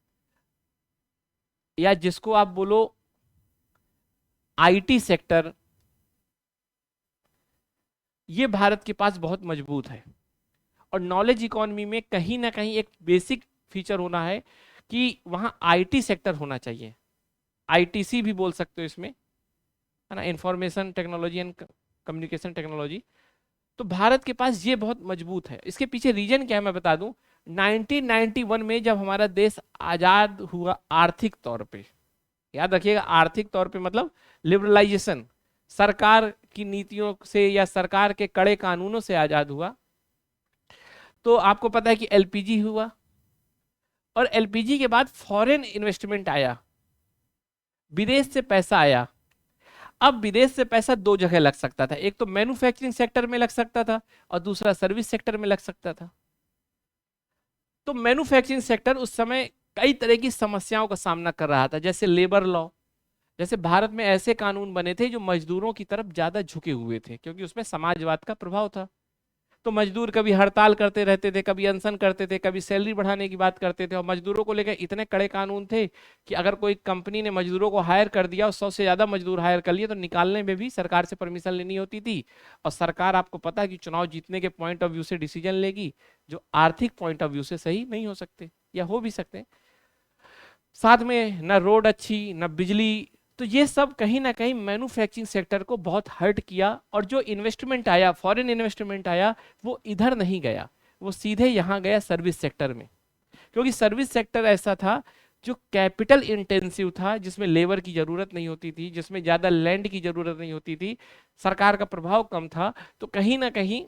या जिसको आप बोलो आईटी सेक्टर, ये भारत के पास बहुत मजबूत है। और नॉलेज इकोनॉमी में कहीं ना कहीं एक बेसिक फीचर होना है कि वहां आईटी सेक्टर होना चाहिए। आईटीसी भी बोल सकते हो इसमें, है ना, information technology and communication technology. तो भारत के पास ये बहुत मजबूत है। इसके पीछे रीजन क्या है मैं बता दूं। 1991 में जब हमारा देश आजाद हुआ आर्थिक तौर पे, याद रखिएगा आर्थिक तौर पे मतलब लिबरलाइजेशन, सरकार की नीतियों से या सरकार के कड़े कानूनों से आजाद हुआ, तो आपको पता है कि एलपीजी हुआ, और एलपीजी के बाद फॉरेन इन्वेस्टमेंट आया, विदेश से पैसा आया। अब विदेश से पैसा दो जगह लग सकता था, एक तो मैन्युफैक्चरिंग सेक्टर में लग सकता था, और दूसरा सर्विस सेक्टर में लग सकता था। तो मैन्युफैक्चरिंग सेक्टर उस समय कई तरह की समस्याओं का सामना कर रहा था, जैसे लेबर लॉ। जैसे भारत में ऐसे कानून बने थे जो मजदूरों की तरफ ज्यादा झुके हुए थे, क्योंकि उसमें समाजवाद का प्रभाव था। तो मजदूर कभी हड़ताल करते रहते थे, कभी अनशन करते थे, कभी सैलरी बढ़ाने की बात करते थे, और मजदूरों को लेकर इतने कड़े कानून थे कि अगर कोई कंपनी ने मजदूरों को हायर कर दिया और 100 से ज्यादा मजदूर हायर कर लिए, तो निकालने में भी सरकार से परमिशन लेनी होती थी। और सरकार, आपको पता है कि चुनाव जीतने के पॉइंट ऑफ व्यू से डिसीजन लेगी जो आर्थिक पॉइंट ऑफ व्यू से सही नहीं हो सकते, या हो भी सकते हैं। साथ में न रोड अच्छी, न बिजली। तो ये सब कहीं ना कहीं मैन्युफैक्चरिंग सेक्टर को बहुत हर्ट किया, और जो इन्वेस्टमेंट आया, फॉरेन इन्वेस्टमेंट आया, वो इधर नहीं गया, वो सीधे यहाँ गया सर्विस सेक्टर में। क्योंकि सर्विस सेक्टर ऐसा था जो कैपिटल इंटेंसिव था, जिसमें लेबर की जरूरत नहीं होती थी, जिसमें ज्यादा लैंड की जरूरत नहीं होती थी, सरकार का प्रभाव कम था। तो कहीं ना कहीं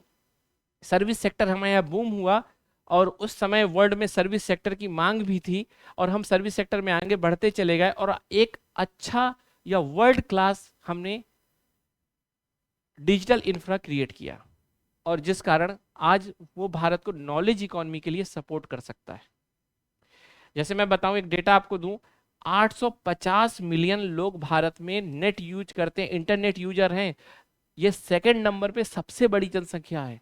सर्विस सेक्टर हमारे यहाँ बूम हुआ, और उस समय वर्ल्ड में सर्विस सेक्टर की मांग भी थी, और हम सर्विस सेक्टर में आगे बढ़ते चले गए, और एक अच्छा या वर्ल्ड क्लास हमने डिजिटल इंफ्रा क्रिएट किया, और जिस कारण आज वो भारत को नॉलेज इकोनॉमी के लिए सपोर्ट कर सकता है। जैसे मैं बताऊं, एक डेटा आपको दूं, 850 मिलियन लोग भारत में नेट यूज करते हैं, इंटरनेट यूजर हैं। ये सेकंड नंबर पे सबसे बड़ी जनसंख्या है।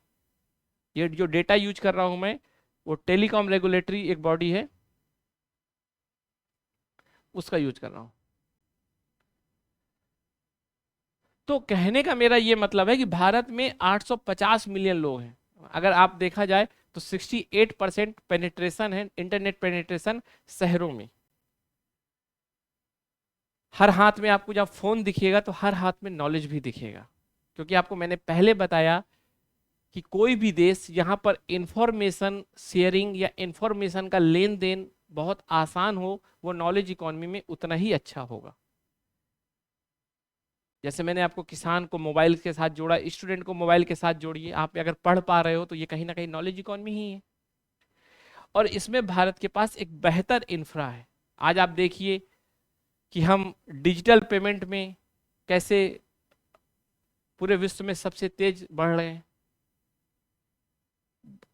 ये जो डेटा यूज कर रहा हूं मैं, वो टेलीकॉम रेगुलेटरी एक बॉडी है, उसका यूज कर रहा हूं। तो कहने का मेरा ये मतलब है कि भारत में 850 मिलियन लोग हैं। अगर आप देखा जाए तो 68% पेनिट्रेशन है, इंटरनेट पेनिट्रेशन शहरों में। हर हाथ में आपको जब फोन दिखेगा तो हर हाथ में नॉलेज भी दिखेगा, क्योंकि आपको मैंने पहले बताया कि कोई भी देश यहाँ पर इंफॉर्मेशन शेयरिंग या इंफॉर्मेशन का लेन देन बहुत आसान हो, वो नॉलेज इकोनॉमी में उतना ही अच्छा होगा। जैसे मैंने आपको किसान को मोबाइल के साथ जोड़ा, स्टूडेंट को मोबाइल के साथ जोड़िए, आप अगर पढ़ पा रहे हो तो ये कहीं ना कहीं नॉलेज इकोनॉमी ही है। और इसमें भारत के पास एक बेहतर इंफ्रा है। आज आप देखिए कि हम डिजिटल पेमेंट में कैसे पूरे विश्व में सबसे तेज बढ़ रहे हैं।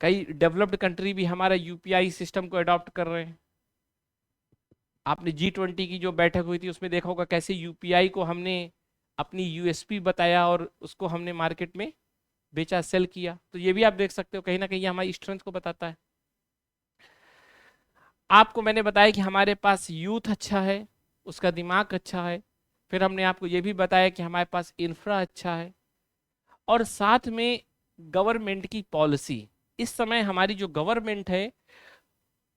कई डेवलप्ड कंट्री भी हमारा यूपीआई सिस्टम को अडॉप्ट कर रहे हैं। आपने G20 की जो बैठक हुई थी उसमें देखा होगा कैसे यूपीआई को हमने अपनी यूएसपी बताया, और उसको हमने मार्केट में बेचा, सेल किया। तो ये भी आप देख सकते हो, कहीं ना कहीं ये हमारी स्ट्रेंथ को बताता है। आपको मैंने बताया कि हमारे पास यूथ अच्छा है, उसका दिमाग अच्छा है। फिर हमने आपको ये भी बताया कि हमारे पास इंफ्रा अच्छा है, और साथ में गवर्नमेंट की पॉलिसी। इस समय हमारी जो गवर्नमेंट है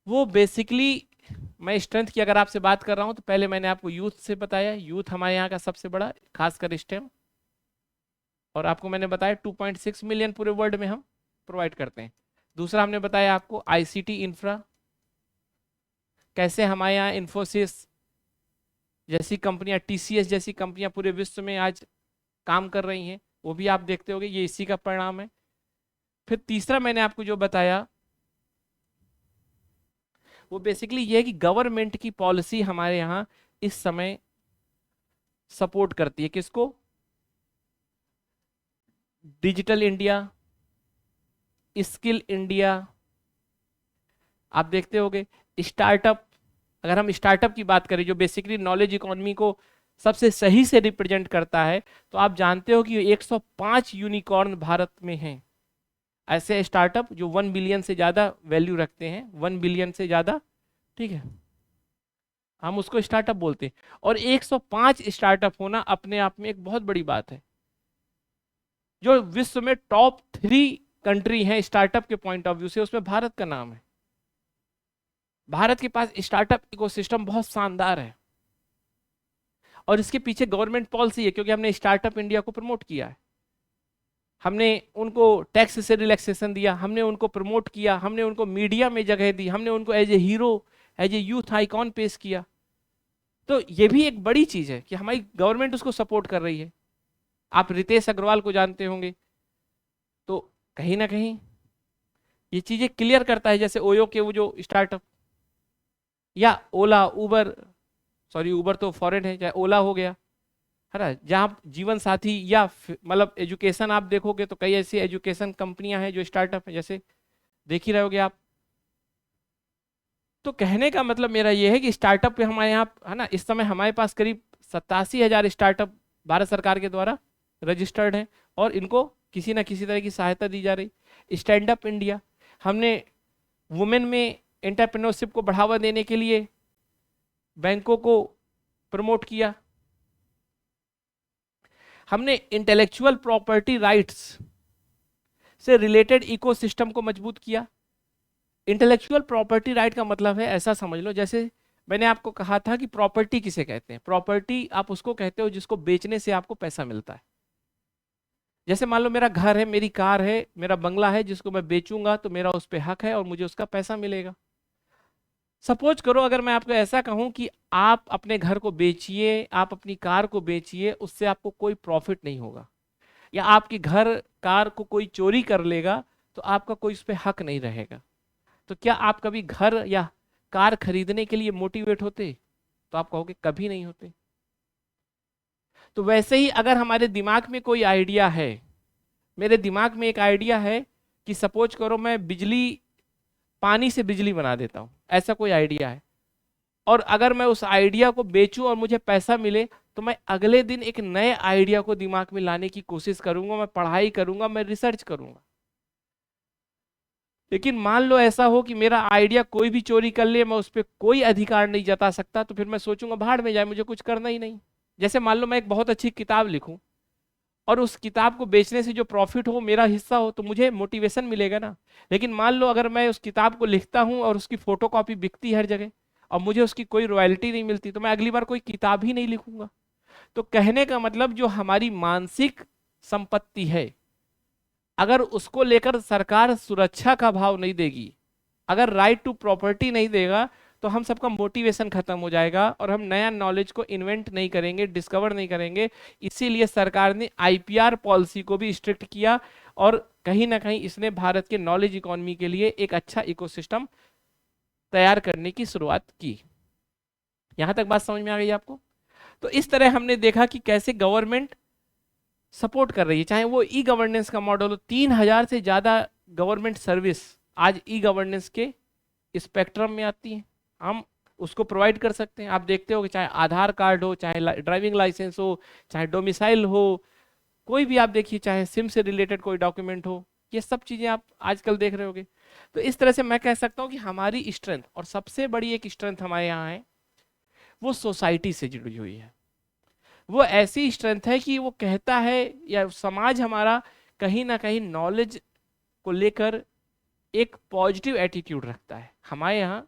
वो बेसिकली मैं स्ट्रेंथ की अगर आपसे बात कर रहा हूं तो पहले मैंने आपको यूथ से बताया, यूथ हमारे यहाँ का सबसे बड़ा खासकर स्टेम, और आपको मैंने बताया 2.6 मिलियन पूरे वर्ल्ड में हम प्रोवाइड करते हैं। दूसरा हमने बताया आपको आईसीटी इंफ्रा, कैसे हमारे यहाँ इन्फोसिस जैसी कंपनियां, टीसीएस जैसी कंपनियां पूरे विश्व में आज काम कर रही हैं, वो भी आप देखते होंगे, ये इसी का परिणाम है। फिर तीसरा मैंने आपको जो बताया वो बेसिकली ये है कि गवर्नमेंट की पॉलिसी हमारे यहाँ इस समय सपोर्ट करती है किसको, डिजिटल इंडिया, स्किल इंडिया, आप देखते होंगे स्टार्टअप। अगर हम स्टार्टअप की बात करें जो बेसिकली नॉलेज इकोनॉमी को सबसे सही से रिप्रेजेंट करता है, तो आप जानते हो कि 105 यूनिकॉर्न भारत में हैं, ऐसे स्टार्टअप जो 1 बिलियन से ज़्यादा वैल्यू रखते हैं, 1 बिलियन से ज़्यादा, ठीक है, हम उसको स्टार्टअप बोलते हैं। और 105 स्टार्टअप होना अपने आप में एक बहुत बड़ी बात है। जो विश्व में टॉप 3 कंट्री हैं स्टार्टअप के पॉइंट ऑफ व्यू से, उसमें भारत का नाम है। भारत के पास स्टार्टअप इकोसिस्टम बहुत शानदार है, और इसके पीछे गवर्नमेंट पॉलिसी है, क्योंकि हमने स्टार्टअप इंडिया को प्रमोट किया है, हमने उनको टैक्स से रिलैक्सेशन दिया, हमने उनको प्रमोट किया, हमने उनको मीडिया में जगह दी, हमने उनको as a hero, as a youth icon पेश किया। तो ये भी एक बड़ी चीज है कि हमारी गवर्नमेंट उसको सपोर्ट कर रही है। आप रितेश अग्रवाल को जानते होंगे, तो कहीं ना कहीं ये चीजें क्लियर करता है। जैसे ओयो के वो जो स्टार्टअप, या ओला, उबर, सॉरी उबर तो फॉरेन है, चाहे ओला हो गया, है ना, जहाँ जीवन साथी, या मतलब एजुकेशन आप देखोगे तो कई ऐसी एजुकेशन कंपनियां हैं जो स्टार्टअप है, जैसे देख ही रहे होगे आप। तो कहने का मतलब मेरा ये है कि स्टार्टअप पे हमारे यहाँ, है ना, इस समय हमारे पास करीब 87,000 स्टार्टअप भारत सरकार के द्वारा रजिस्टर्ड हैं, और इनको किसी ना किसी तरह की सहायता दी जा रही। स्टैंड अप इंडिया, हमने वुमेन में एंटरप्रेन्योरशिप को बढ़ावा देने के लिए बैंकों को प्रमोट किया। हमने इंटेलेक्चुअल प्रॉपर्टी राइट्स से रिलेटेड इकोसिस्टम को मजबूत किया। इंटेलेक्चुअल प्रॉपर्टी राइट का मतलब है, ऐसा समझ लो, जैसे मैंने आपको कहा था कि प्रॉपर्टी किसे कहते हैं। प्रॉपर्टी आप उसको कहते हो जिसको बेचने से आपको पैसा मिलता है। जैसे मान लो मेरा घर है, मेरी कार है, मेरा बंगला है, जिसको मैं बेचूंगा तो मेरा उस पर हक है और मुझे उसका पैसा मिलेगा। सपोज करो अगर मैं आपको ऐसा कहूं कि आप अपने घर को बेचिए, आप अपनी कार को बेचिए, उससे आपको कोई प्रॉफिट नहीं होगा, या आपकी घर कार को कोई चोरी कर लेगा तो आपका कोई उस पर हक नहीं रहेगा, तो क्या आप कभी घर या कार खरीदने के लिए मोटिवेट होते? तो आप कहोगे कभी नहीं होते। तो वैसे ही अगर हमारे दिमाग में कोई आइडिया है, मेरे दिमाग में एक आइडिया है कि सपोज करो मैं बिजली, पानी से बिजली बना देता हूं, ऐसा कोई आइडिया है, और अगर मैं उस आइडिया को बेचूं और मुझे पैसा मिले, तो मैं अगले दिन एक नए आइडिया को दिमाग में लाने की कोशिश करूंगा, मैं पढ़ाई करूंगा, मैं रिसर्च करूंगा। लेकिन मान लो ऐसा हो कि मेरा आइडिया कोई भी चोरी कर ले, मैं उस पर कोई अधिकार नहीं जता सकता, तो फिर मैं सोचूंगा भाड़ में जाए, मुझे कुछ करना ही नहीं। जैसे मान लो मैं एक बहुत अच्छी किताब लिखूं और उस किताब को बेचने से जो प्रॉफिट हो मेरा हिस्सा हो, तो मुझे मोटिवेशन मिलेगा ना। लेकिन मान लो अगर मैं उस किताब को लिखता हूं और उसकी फोटोकॉपी बिकती है हर जगह और मुझे उसकी कोई रॉयल्टी नहीं मिलती, तो मैं अगली बार कोई किताब ही नहीं लिखूंगा। तो कहने का मतलब जो हमारी मानसिक संपत्ति है, अगर उसको लेकर सरकार सुरक्षा का भाव नहीं देगी, अगर राइट टू प्रॉपर्टी नहीं देगा, तो हम सबका मोटिवेशन खत्म हो जाएगा और हम नया नॉलेज को इन्वेंट नहीं करेंगे, डिस्कवर नहीं करेंगे। इसीलिए सरकार ने आईपीआर पॉलिसी को भी स्ट्रिक्ट किया, और कहीं ना कहीं इसने भारत के नॉलेज इकोनॉमी के लिए एक अच्छा इकोसिस्टम तैयार करने की शुरुआत की। यहां तक बात समझ में आ गई आपको? तो इस तरह हमने देखा कि कैसे गवर्नमेंट सपोर्ट कर रही है, चाहे वो ई गवर्नेंस का मॉडल हो। 3,000 से ज्यादा गवर्नमेंट सर्विस आज ई गवर्नेंस के स्पेक्ट्रम में आती है, हम उसको प्रोवाइड कर सकते हैं। आप देखते हो कि चाहे आधार कार्ड हो, चाहे ड्राइविंग लाइसेंस हो, चाहे डोमिसाइल हो, कोई भी आप देखिए, चाहे सिम से रिलेटेड कोई डॉक्यूमेंट हो, ये सब चीजें आप आजकल देख रहे होगे। तो इस तरह से मैं कह सकता हूँ कि हमारी स्ट्रेंथ, और सबसे बड़ी एक स्ट्रेंथ हमारे यहाँ है, वो सोसाइटी से जुड़ी हुई है। वो ऐसी स्ट्रेंथ है कि वो कहता है, या समाज हमारा कहीं ना कहीं नॉलेज को लेकर एक पॉजिटिव एटीट्यूड रखता है। हमारे यहाँ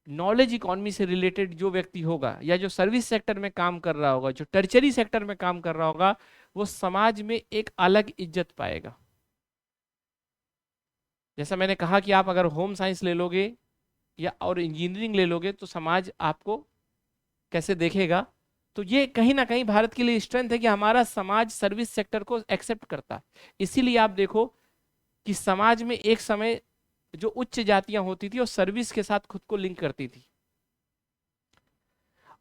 नॉलेज इकोनॉमी से रिलेटेड जो व्यक्ति होगा या जो सर्विस सेक्टर में काम कर रहा होगा, जो टर्चरी सेक्टर में काम कर रहा होगा, वो समाज में एक अलग इज्जत पाएगा। जैसा मैंने कहा कि आप अगर होम साइंस ले लोगे या और इंजीनियरिंग ले लोगे तो समाज आपको कैसे देखेगा। तो ये कहीं ना कहीं भारत के लिए स्ट्रेंथ है कि हमारा समाज सर्विस सेक्टर को एक्सेप्ट करता है। इसीलिए आप देखो कि समाज में एक समय जो उच्च जातियां होती थी और सर्विस के साथ खुद को लिंक करती थी,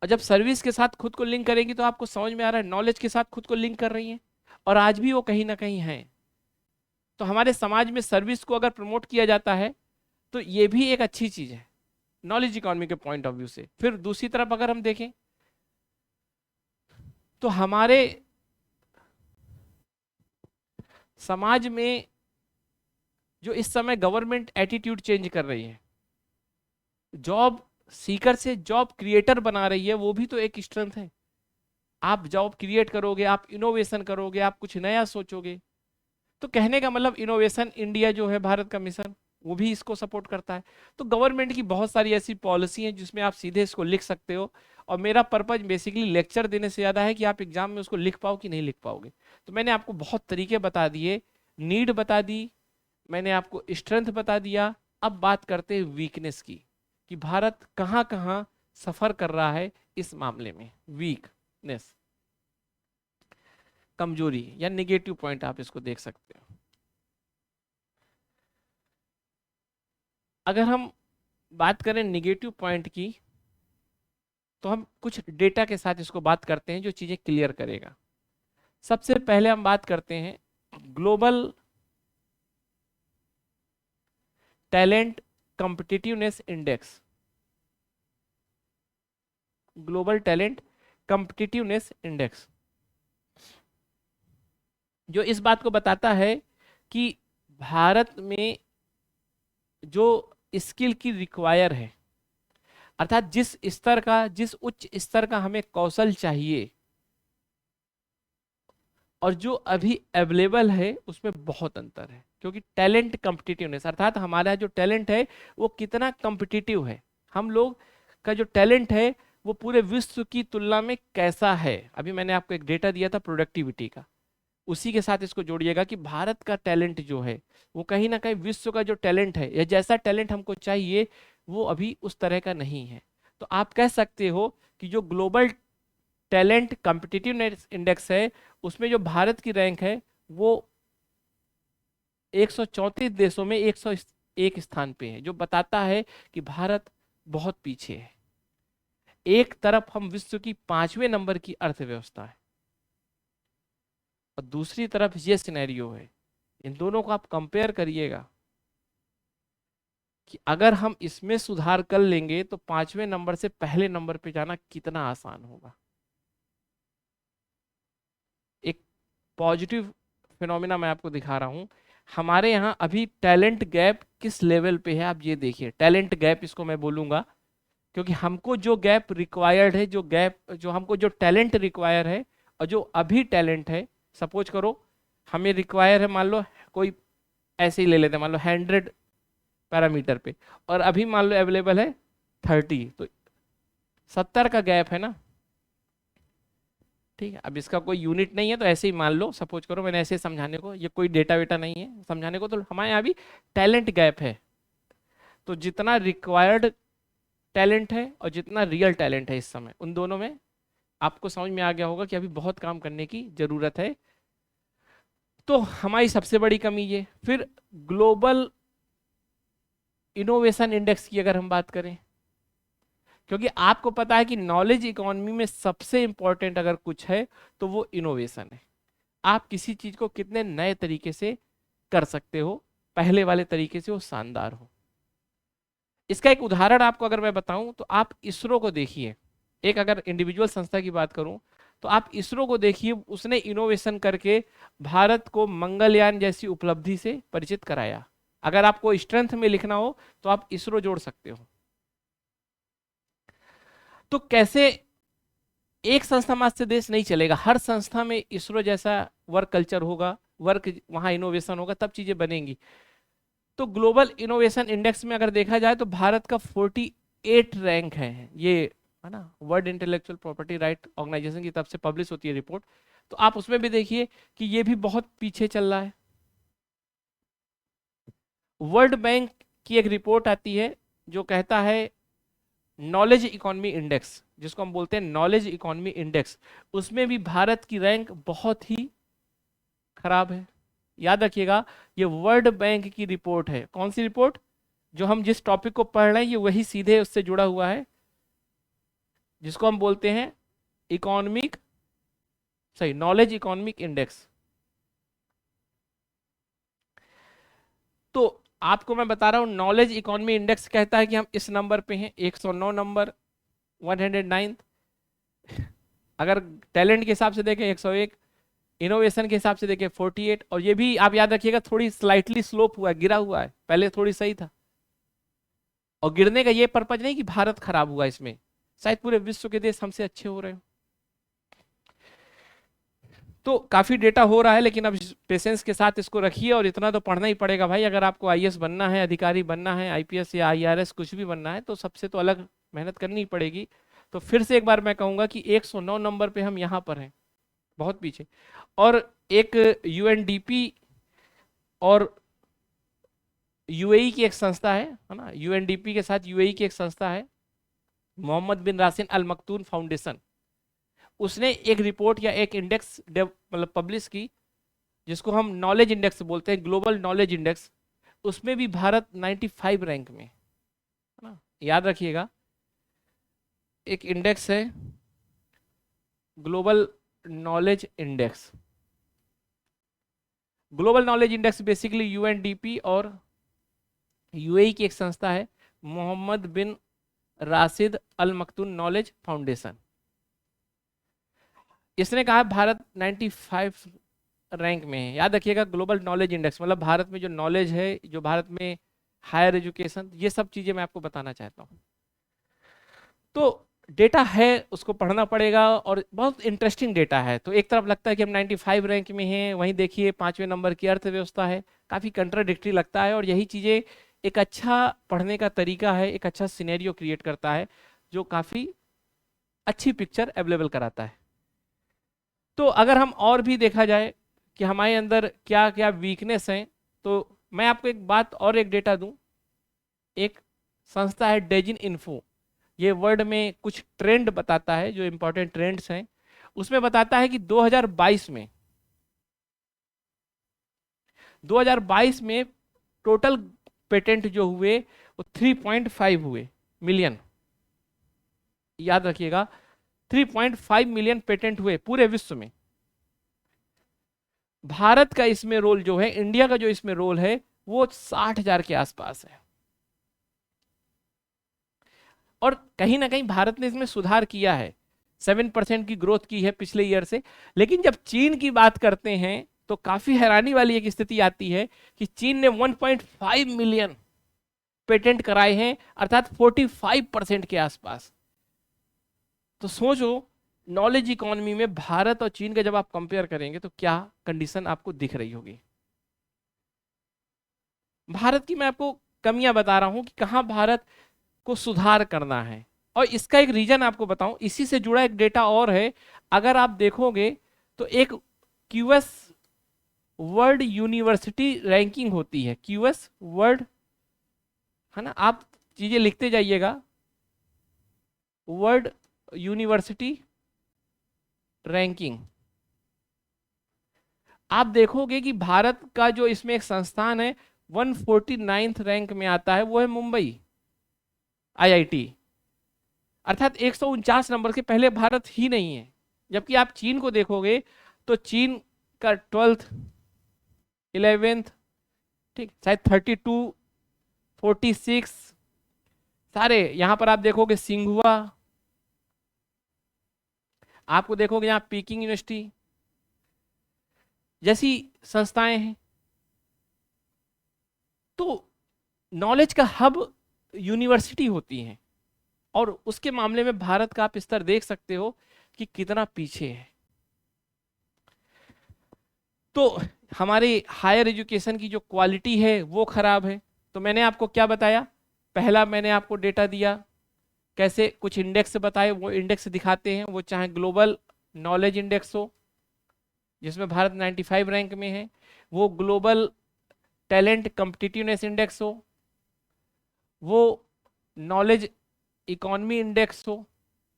और जब सर्विस के साथ खुद को लिंक करेंगी तो आपको समझ में आ रहा है नॉलेज के साथ खुद को लिंक कर रही हैं, और आज भी वो कहीं ना कहीं है। तो हमारे समाज में सर्विस को अगर प्रमोट किया जाता है तो ये भी एक अच्छी चीज है नॉलेज इकोनॉमी के पॉइंट ऑफ व्यू से। फिर दूसरी तरफ अगर हम देखें तो हमारे समाज में जो इस समय गवर्नमेंट एटीट्यूड चेंज कर रही है, जॉब सीकर से जॉब क्रिएटर बना रही है, वो भी तो एक स्ट्रेंथ है। आप जॉब क्रिएट करोगे, आप इनोवेशन करोगे, आप कुछ नया सोचोगे। तो कहने का मतलब इनोवेशन इंडिया जो है भारत का मिशन, वो भी इसको सपोर्ट करता है। तो गवर्नमेंट की बहुत सारी ऐसी पॉलिसी हैं जिसमें आप सीधे इसको लिख सकते हो, और मेरा पर्पज बेसिकली लेक्चर देने से ज़्यादा है कि आप एग्जाम में उसको लिख पाओ कि नहीं लिख पाओगे। तो मैंने आपको बहुत तरीके बता दिए, नीड बता दी, मैंने आपको स्ट्रेंथ बता दिया। अब बात करते हैं वीकनेस की, कि भारत कहाँ कहाँ सफर कर रहा है इस मामले में। वीकनेस, कमजोरी या नेगेटिव पॉइंट आप इसको देख सकते हो। अगर हम बात करें नेगेटिव पॉइंट की तो हम कुछ डेटा के साथ इसको बात करते हैं जो चीजें क्लियर करेगा। सबसे पहले हम बात करते हैं global talent competitiveness index. Global talent competitiveness index जो इस बात को बताता है कि भारत में जो स्किल की रिक्वायर है, अर्थात जिस स्तर का, जिस उच्च स्तर का हमें कौशल चाहिए और जो अभी अवेलेबल है उसमें बहुत अंतर है। क्योंकि टैलेंट कॉम्पिटिटिवनेस अर्थात हमारा जो टैलेंट है वो कितना कॉम्पिटिटिव है, हम लोग का जो टैलेंट है वो पूरे विश्व की तुलना में कैसा है। अभी मैंने आपको एक डेटा दिया था प्रोडक्टिविटी का, उसी के साथ इसको जोड़िएगा कि भारत का टैलेंट जो है वो कहीं ना कहीं विश्व का जो टैलेंट है या जैसा टैलेंट हमको चाहिए वो अभी उस तरह का नहीं है। तो आप कह सकते हो कि जो ग्लोबल टैलेंट कॉम्पिटिटिवनेस इंडेक्स है उसमें जो भारत की रैंक है वो 134 देशों में 101 स्थान पे है, जो बताता है कि भारत बहुत पीछे है। एक तरफ हम विश्व की 5वें नंबर की अर्थव्यवस्था है और दूसरी तरफ ये सिनेरियो है। इन दोनों को आप कंपेयर करिएगा कि अगर हम इसमें सुधार कर लेंगे तो 5वें नंबर से पहले नंबर पे जाना कितना आसान होगा। एक पॉजिटिव फिनोमिना मैं आपको दिखा रहा हूं। हमारे यहाँ अभी टैलेंट गैप किस लेवल पे है आप ये देखिए। टैलेंट गैप इसको मैं बोलूंगा क्योंकि हमको जो गैप रिक्वायर्ड है, जो गैप जो हमको जो टैलेंट रिक्वायर है और जो अभी टैलेंट है, सपोज करो हमें रिक्वायर है, मान लो कोई ऐसे ही ले लेते हैं, मान लो 100 पैरामीटर पे और अभी मान लो अवेलेबल है 30, तो 70 का गैप है ना। ठीक है, अब इसका कोई यूनिट नहीं है तो ऐसे ही मान लो, सपोज करो मैंने ऐसे समझाने को, ये कोई डेटा वेटा नहीं है समझाने को, तो हमारे यहाँ भी टैलेंट गैप है। तो जितना रिक्वायर्ड टैलेंट है और जितना रियल टैलेंट है इस समय, उन दोनों में आपको समझ में आ गया होगा कि अभी बहुत काम करने की जरूरत है। तो हमारी सबसे बड़ी कमी ये। फिर ग्लोबल इनोवेशन इंडेक्स की अगर हम बात करें, क्योंकि आपको पता है कि नॉलेज इकोनॉमी में सबसे इंपॉर्टेंट अगर कुछ है तो वो इनोवेशन है। आप किसी चीज को कितने नए तरीके से कर सकते हो, पहले वाले तरीके से वो शानदार हो। इसका एक उदाहरण आपको अगर मैं बताऊं तो आप इसरो को देखिए। एक अगर इंडिविजुअल संस्था की बात करूं तो आप इसरो को देखिए, उसने इनोवेशन करके भारत को मंगलयान जैसी उपलब्धि से परिचित कराया। अगर आपको स्ट्रेंथ में लिखना हो तो आप इसरो जोड़ सकते हो। तो कैसे एक संस्था मात्र से देश नहीं चलेगा, हर संस्था में इसरो जैसा वर्क कल्चर होगा, वर्क वहां इनोवेशन होगा, तब चीजें बनेंगी। तो ग्लोबल इनोवेशन इंडेक्स में अगर देखा जाए तो भारत का 8 रैंक है ये, है ना, world intellectual property right organisation की तरफ से पब्लिश होती है रिपोर्ट। तो आप उसमें भी देखिए कि ये भी बहुत पीछे चल रहा है। वर्ल्ड बैंक की एक रिपोर्ट आती है जो कहता है नॉलेज इकोनॉमी इंडेक्स, जिसको हम बोलते हैं नॉलेज इकोनॉमी इंडेक्स, उसमें भी भारत की रैंक बहुत ही खराब है। याद रखिएगा, ये वर्ल्ड बैंक की रिपोर्ट है। कौन सी रिपोर्ट? जो हम जिस टॉपिक को पढ़ रहे हैं ये वही सीधे उससे जुड़ा हुआ है, जिसको हम बोलते हैं इकोनॉमिक, सही, नॉलेज इकोनॉमिक इंडेक्स। तो आपको मैं बता रहा हूं, नॉलेज इकोनॉमी इंडेक्स कहता है कि हम इस नंबर पे हैं, 109 नंबर, 109। अगर टैलेंट के हिसाब से देखें 101, इनोवेशन के हिसाब से देखें 48, और ये भी आप याद रखिएगा थोड़ी स्लाइटली स्लोप हुआ है, गिरा हुआ है, पहले थोड़ी सही था। और गिरने का ये पर्पज नहीं कि भारत खराब हुआ इसमें, शायद पूरे विश्व के देश हमसे अच्छे हो रहे हो। तो काफी डेटा हो रहा है, लेकिन अब पेशेंस के साथ इसको रखिए, और इतना तो पढ़ना ही पड़ेगा भाई। अगर आपको आईएएस बनना है, अधिकारी बनना है, आईपीएस या आईआरएस कुछ भी बनना है, तो सबसे तो अलग मेहनत करनी ही पड़ेगी। तो फिर से एक बार मैं कहूंगा कि 109 नंबर पे हम यहाँ पर हैं, बहुत पीछे। और एक यूएनडीपी और यूएई की एक संस्था है ना, यूएनडीपी के साथ यूएई की एक संस्था है, मोहम्मद बिन राशिद अल मक्तूम फाउंडेशन, उसने एक रिपोर्ट या एक इंडेक्स मतलब पब्लिश की, जिसको हम नॉलेज इंडेक्स बोलते हैं, ग्लोबल नॉलेज इंडेक्स। उसमें भी भारत 95 रैंक में, है ना। याद रखिएगा, एक इंडेक्स है global knowledge index. Global knowledge index basically UNDP और यूएई की एक संस्था है, मोहम्मद बिन राशिद अल मक्तूम नॉलेज फाउंडेशन। इसने कहा भारत 95 रैंक में है। याद रखिएगा, ग्लोबल नॉलेज इंडेक्स मतलब भारत में जो नॉलेज है, जो भारत में हायर एजुकेशन, ये सब चीजें मैं आपको बताना चाहता हूँ। तो डेटा है, उसको पढ़ना पड़ेगा, और बहुत इंटरेस्टिंग डेटा है। तो एक तरफ लगता है कि हम 95 रैंक में हैं, वहीं देखिए 5वें नंबर की अर्थव्यवस्था है, काफी कंट्राडिक्टरी लगता है। और यही चीजें एक अच्छा पढ़ने का तरीका है, एक अच्छा सिनेरियो क्रिएट करता है, जो काफी अच्छी पिक्चर अवेलेबल कराता है। तो अगर हम और भी देखा जाए कि हमारे अंदर क्या क्या वीकनेस हैं, तो मैं आपको एक बात और एक डेटा दूं। एक संस्था है डेजिन इन्फो, ये वर्ल्ड में कुछ ट्रेंड बताता है, जो इंपॉर्टेंट ट्रेंड्स हैं। उसमें बताता है कि 2022 में टोटल पेटेंट जो हुए वो 3.5 हुए मिलियन। याद रखिएगा, 3.5 मिलियन पेटेंट हुए पूरे विश्व में। भारत का इसमें रोल जो है, इंडिया का जो इसमें रोल है, वो 60,000 के आसपास है। और कहीं ना कहीं भारत ने इसमें सुधार किया है, 7% की ग्रोथ की है पिछले ईयर से। लेकिन जब चीन की बात करते हैं तो काफी हैरानी वाली एक स्थिति आती है कि चीन ने 1.5 मिलियन पेटेंट कराए हैं, अर्थात 45% के आसपास। तो सोचो, नॉलेज इकोनॉमी में भारत और चीन का जब आप कंपेयर करेंगे तो क्या कंडीशन आपको दिख रही होगी। भारत की मैं आपको कमियां बता रहा हूं कि कहां भारत को सुधार करना है। और इसका एक रीजन आपको बताऊं, इसी से जुड़ा एक डेटा और है। अगर आप देखोगे तो एक क्यूएस वर्ल्ड यूनिवर्सिटी रैंकिंग होती है, क्यूएस वर्ल्ड, है ना, आप चीजें लिखते जाइएगा, वर्ल्ड यूनिवर्सिटी रैंकिंग। आप देखोगे कि भारत का जो इसमें एक संस्थान है 149th रैंक में आता है, वो है मुंबई आईआईटी, अर्थात 149 नंबर के पहले भारत ही नहीं है। जबकि आप चीन को देखोगे तो चीन का 12th 11th, ठीक, शायद 32 46 सारे। यहां पर आप देखोगे सिंघुआ, आपको देखोगे यहां पीकिंग यूनिवर्सिटी जैसी संस्थाएं हैं। तो नॉलेज का हब यूनिवर्सिटी होती हैं, और उसके मामले में भारत का आप स्तर देख सकते हो कि कितना पीछे है। तो हमारी हायर एजुकेशन की जो क्वालिटी है वो खराब है। तो मैंने आपको क्या बताया, पहला मैंने आपको डेटा दिया कैसे कुछ इंडेक्स बताए, वो इंडेक्स दिखाते हैं, वो चाहे ग्लोबल नॉलेज इंडेक्स हो जिसमें भारत 95 रैंक में है, वो ग्लोबल टैलेंट कम्पिटिटिवनेस इंडेक्स हो, वो नॉलेज इकोनॉमी इंडेक्स हो,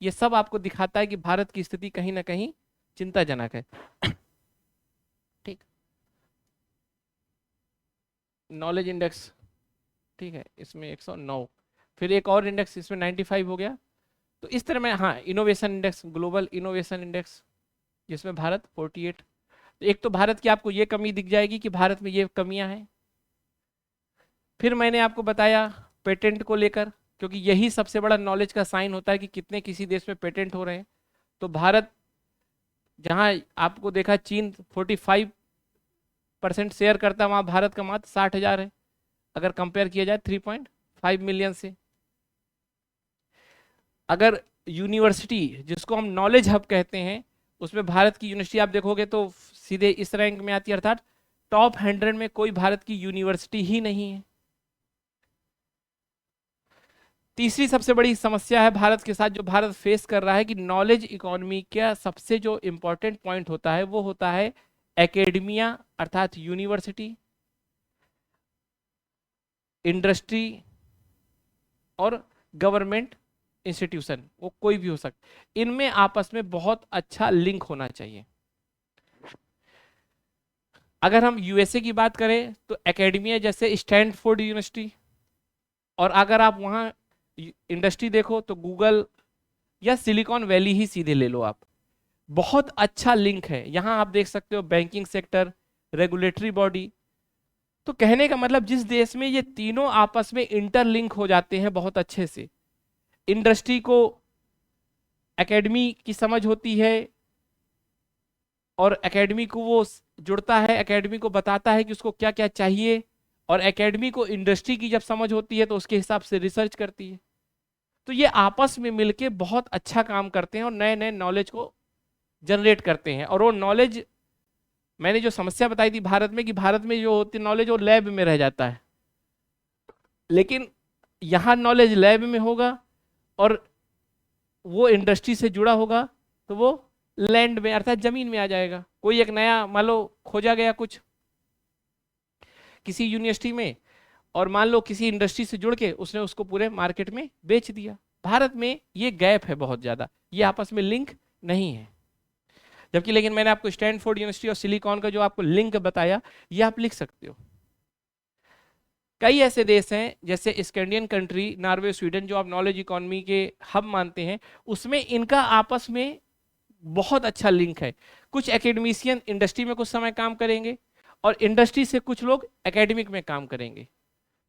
ये सब आपको दिखाता है कि भारत की स्थिति कहीं ना कहीं चिंताजनक है। ठीक, नॉलेज इंडेक्स, ठीक है, इसमें 109, फिर एक और इंडेक्स इसमें 95 हो गया। तो इस तरह में, हाँ, innovation index, global innovation index जिसमें भारत 48। तो एक तो भारत की आपको ये कमी दिख जाएगी कि भारत में ये कमियां हैं। फिर मैंने आपको बताया पेटेंट को लेकर, क्योंकि यही सबसे बड़ा नॉलेज का साइन होता है कि कितने किसी देश में पेटेंट हो रहे हैं। तो भारत, जहां आपको देखा चीन 45% शेयर करता है, वहां भारत का मात्र 60,000 है, अगर कंपेयर किया जाए 3.5 मिलियन से। अगर यूनिवर्सिटी, जिसको हम नॉलेज हब कहते हैं, उसमें भारत की यूनिवर्सिटी आप देखोगे तो सीधे इस रैंक में आती है, अर्थात टॉप 100 में कोई भारत की यूनिवर्सिटी ही नहीं है। तीसरी सबसे बड़ी समस्या है भारत के साथ, जो भारत फेस कर रहा है, कि नॉलेज इकोनॉमी का सबसे जो इंपॉर्टेंट पॉइंट होता है वो होता है एकेडमिया, अर्थात यूनिवर्सिटी, इंडस्ट्री और गवर्नमेंट इंस्टीट्यूशन, वो कोई भी हो सकता, इनमें आपस में बहुत अच्छा लिंक होना चाहिए। अगर हम यूएसए की बात करें तो एकेडमिया जैसे स्टैनफोर्ड यूनिवर्सिटी, और अगर आप वहाँ इंडस्ट्री देखो तो गूगल या सिलिकॉन वैली ही सीधे ले लो आप, बहुत अच्छा लिंक है। यहाँ आप देख सकते हो बैंकिंग सेक्टर, रेगुलेटरी बॉडी। तो कहने का मतलब, जिस देश में ये तीनों आपस में इंटरलिंक हो जाते हैं बहुत अच्छे से, इंडस्ट्री को एकेडमी की समझ होती है और एकेडमी को वो जुड़ता है, एकेडमी को बताता है कि उसको क्या क्या चाहिए, और एकेडमी को इंडस्ट्री की जब समझ होती है तो उसके हिसाब से रिसर्च करती है। तो ये आपस में मिलके बहुत अच्छा काम करते हैं और नए नए नॉलेज को जनरेट करते हैं। और वो नॉलेज, मैंने जो समस्या बताई थी भारत में, कि भारत में जो होती नॉलेज वो लैब में रह जाता है, लेकिन यहाँ नॉलेज लैब में होगा और वो इंडस्ट्री से जुड़ा होगा तो वो लैंड में, अर्थात जमीन में आ जाएगा। कोई एक नया, मान लो खोजा गया कुछ किसी यूनिवर्सिटी में, और मान लो किसी इंडस्ट्री से जुड़ के उसने उसको पूरे मार्केट में बेच दिया। भारत में ये गैप है बहुत ज्यादा, ये आपस में लिंक नहीं है। जबकि लेकिन मैंने आपको स्टैनफोर्ड यूनिवर्सिटी और सिलिकॉन का जो आपको लिंक बताया, ये आप लिख सकते हो। कई ऐसे देश हैं जैसे स्कैंडिनेवियन कंट्री, नॉर्वे, स्वीडन, जो आप नॉलेज इकोनॉमी के हब मानते हैं, उसमें इनका आपस में बहुत अच्छा लिंक है। कुछ एकेडमिशियन इंडस्ट्री में कुछ समय काम करेंगे और इंडस्ट्री से कुछ लोग एकेडमिक में काम करेंगे।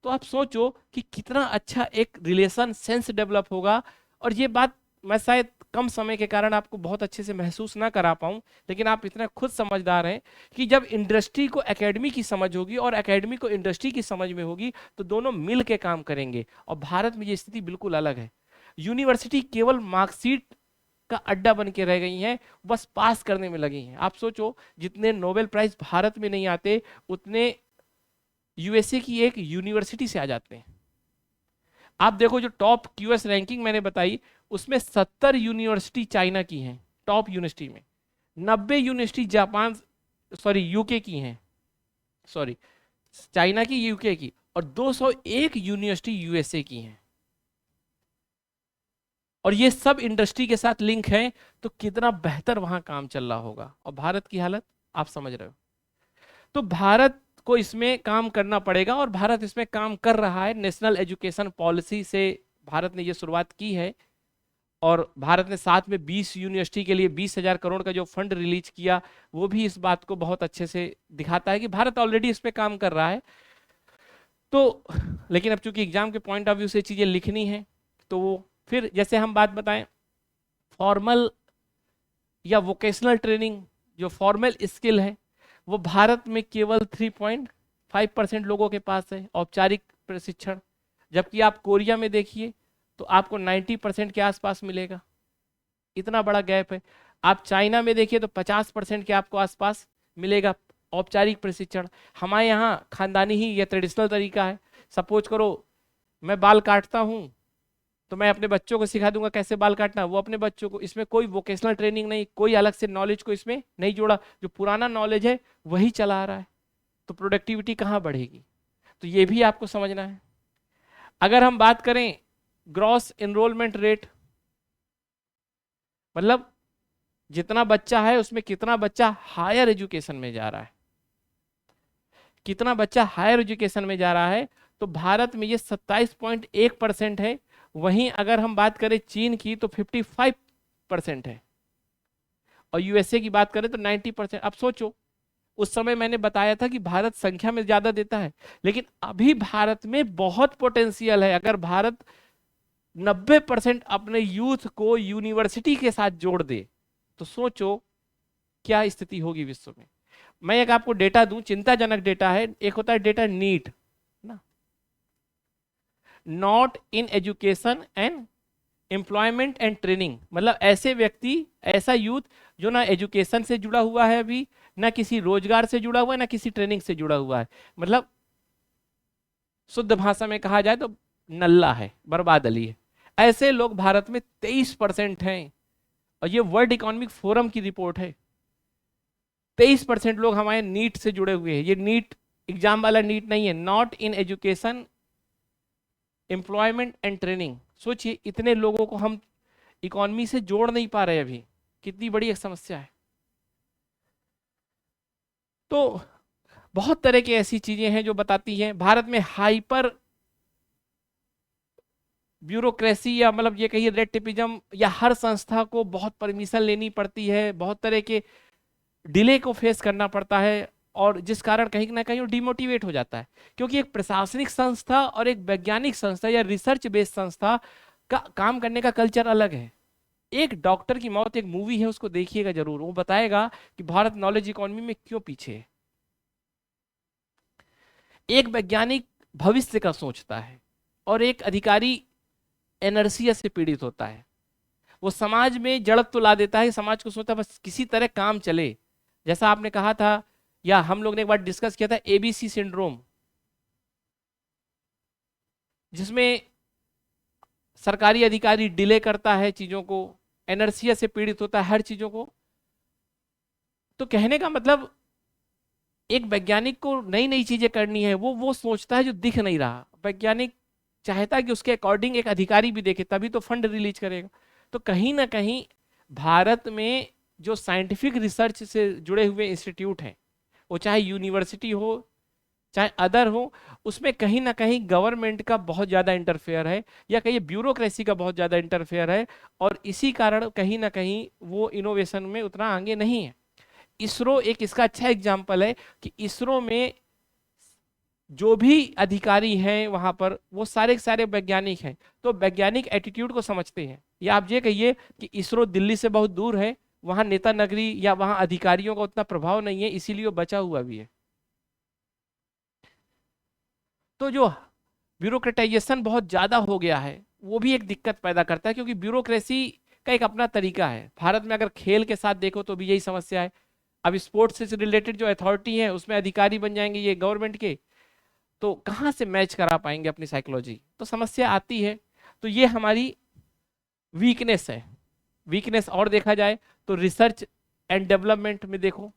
तो आप सोचो कि कितना अच्छा एक रिलेशन सेंस डेवलप होगा। और ये बात मैं शायद कम समय के कारण आपको बहुत अच्छे से महसूस ना करा पाऊं, लेकिन आप इतना खुद समझदार हैं कि जब इंडस्ट्री को एकेडमी की समझ होगी और एकेडमी को इंडस्ट्री की समझ में होगी तो दोनों मिल के काम करेंगे। और भारत में ये स्थिति बिल्कुल अलग है। यूनिवर्सिटी केवल मार्कशीट का अड्डा बन के रह गई हैं, बस पास करने में लगी हैं। आप सोचो, जितने नोबेल प्राइज भारत में नहीं आते उतने यूएसए की एक यूनिवर्सिटी से आ जाते हैं। आप देखो, जो टॉप क्यूएस रैंकिंग मैंने बताई, उसमें 70 यूनिवर्सिटी चाइना की हैं टॉप यूनिवर्सिटी में, 90 यूनिवर्सिटी जापान, सॉरी यूके की हैं, सॉरी चाइना की, यूके की, और 201 यूनिवर्सिटी यूएसए की हैं। और ये सब इंडस्ट्री के साथ लिंक है, तो कितना बेहतर वहां काम चल रहा होगा। और भारत की हालत आप समझ रहे हो। तो भारत को इसमें काम करना पड़ेगा और भारत इसमें काम कर रहा है। नेशनल एजुकेशन पॉलिसी से भारत ने ये शुरुआत की है, और भारत ने साथ में 20 यूनिवर्सिटी के लिए 20,000 करोड़ का जो फंड रिलीज किया, वो भी इस बात को बहुत अच्छे से दिखाता है कि भारत ऑलरेडी इस पे काम कर रहा है। तो लेकिन अब चूंकि एग्जाम के पॉइंट ऑफ व्यू से चीजें लिखनी है, तो वो फिर जैसे हम बात बताएं, फॉर्मल या वोकेशनल ट्रेनिंग, जो फॉर्मल स्किल है, वो भारत में केवल 3.5% लोगों के पास है, औपचारिक प्रशिक्षण। जबकि आप कोरिया में देखिए तो आपको 90% के आसपास मिलेगा। इतना बड़ा गैप है। आप चाइना में देखिए तो 50% के आपको आसपास मिलेगा औपचारिक प्रशिक्षण। हमारे यहाँ खानदानी ही, यह ट्रेडिशनल तरीका है। सपोज करो मैं बाल काटता हूँ तो मैं अपने बच्चों को सिखा दूंगा कैसे बाल काटना, वो अपने बच्चों को, इसमें कोई वोकेशनल ट्रेनिंग नहीं, कोई अलग से नॉलेज को इसमें नहीं जोड़ा, जो पुराना नॉलेज है वही चला आ रहा है, तो प्रोडक्टिविटी कहाँ बढ़ेगी? तो ये भी आपको समझना है। अगर हम बात करें ग्रॉस एनरोलमेंट रेट, मतलब जितना बच्चा है उसमें कितना बच्चा हायर एजुकेशन में जा रहा है, कितना बच्चा हायर एजुकेशन में जा रहा है, तो भारत में ये 27.1% है। वहीं अगर हम बात करें चीन की तो 55% है, और यूएसए की बात करें तो 90%। अब सोचो, उस समय मैंने बताया था कि भारत संख्या में ज्यादा देता है, लेकिन अभी भारत में बहुत पोटेंशियल है। अगर भारत 90% अपने यूथ को यूनिवर्सिटी के साथ जोड़ दे तो सोचो क्या स्थिति होगी विश्व में। मैं एक आपको डेटा दूं, चिंताजनक डेटा है। एक होता है डेटा नीट ना, not in education and employment and training, मतलब ऐसे व्यक्ति, ऐसा यूथ जो ना एजुकेशन से जुड़ा हुआ है अभी, ना किसी रोजगार से जुड़ा हुआ है, ना किसी ट्रेनिंग से जुड़ा हुआ है, मतलब शुद्ध भाषा में कहा जाए तो नल्ला है, बर्बाद अली है। ऐसे लोग भारत में 23% हैं, और ये वर्ल्ड इकोनॉमिक फोरम की रिपोर्ट है। 23% लोग हमारे नीट से जुड़े हुए हैं। ये नीट एग्जाम वाला नीट नहीं है, not in education employment and training. सोचिए इतने लोगों को हम इकोनॉमी से जोड़ नहीं पा रहे अभी, कितनी बड़ी एक समस्या है। तो बहुत तरह की ऐसी चीजें हैं जो बताती हैं भारत में हाइपर ब्यूरोक्रेसी, या मतलब ये कहिए रेड टेपिज्म, या हर संस्था को बहुत परमिशन लेनी पड़ती है, बहुत तरह के डिले को फेस करना पड़ता है, और जिस कारण कहीं ना कहीं वो डिमोटिवेट हो जाता है। क्योंकि एक प्रशासनिक संस्था और एक वैज्ञानिक संस्था या रिसर्च बेस्ड संस्था का काम करने का कल्चर अलग है। एक डॉक्टर की मौत एक मूवी है, उसको देखिएगा जरूर, वो बताएगा कि भारत नॉलेज इकोनॉमी में क्यों पीछे है। एक वैज्ञानिक भविष्य का सोचता है, और एक अधिकारी एनर्सिया से पीड़ित होता है। वो समाज में जड़त्व तो ला देता है, समाज को सोचता है बस किसी तरह काम चले। जैसा आपने कहा था, या हम लोग ने एक बार डिस्कस किया था, एबीसी सिंड्रोम, जिसमें सरकारी अधिकारी डिले करता है चीजों को, एनर्सिया से पीड़ित होता है हर चीजों को। तो कहने का मतलब, एक वैज्ञानिक को नई नई चीजें करनी है, वो सोचता है जो दिख नहीं रहा। वैज्ञानिक चाहता है कि उसके अकॉर्डिंग एक अधिकारी भी देखे, तभी तो फंड रिलीज करेगा। तो कहीं ना कहीं भारत में जो साइंटिफिक रिसर्च से जुड़े हुए इंस्टीट्यूट हैं, वो चाहे यूनिवर्सिटी हो चाहे अदर हो, उसमें कहीं ना कहीं गवर्नमेंट का बहुत ज़्यादा इंटरफेयर है, या कहीं ब्यूरोक्रेसी का बहुत ज़्यादा इंटरफेयर है, और इसी कारण कहीं ना कहीं वो इनोवेशन में उतना आगे नहीं है। इसरो एक इसका अच्छा एग्जाम्पल है कि इसरो में जो भी अधिकारी हैं वहां पर, वो सारे के सारे वैज्ञानिक हैं, तो वैज्ञानिक एटीट्यूड को समझते हैं। या आप ये कहिए कि इसरो दिल्ली से बहुत दूर है, वहां नेता नगरी या वहां अधिकारियों का उतना प्रभाव नहीं है, इसीलिए वो बचा हुआ भी है। तो जो ब्यूरोक्रेटाइजेशन बहुत ज्यादा हो गया है, वो भी एक दिक्कत पैदा करता है, क्योंकि ब्यूरोक्रेसी का एक अपना तरीका है। भारत में अगर खेल के साथ देखो तो भी यही समस्या है। अब स्पोर्ट्स से रिलेटेड जो अथॉरिटी है उसमें अधिकारी बन जाएंगे ये गवर्नमेंट के, तो कहाँ से मैच करा पाएंगे अपनी साइकोलॉजी, तो समस्या आती है। तो ये हमारी वीकनेस है। वीकनेस और देखा जाए तो रिसर्च एंड डेवलपमेंट में देखो,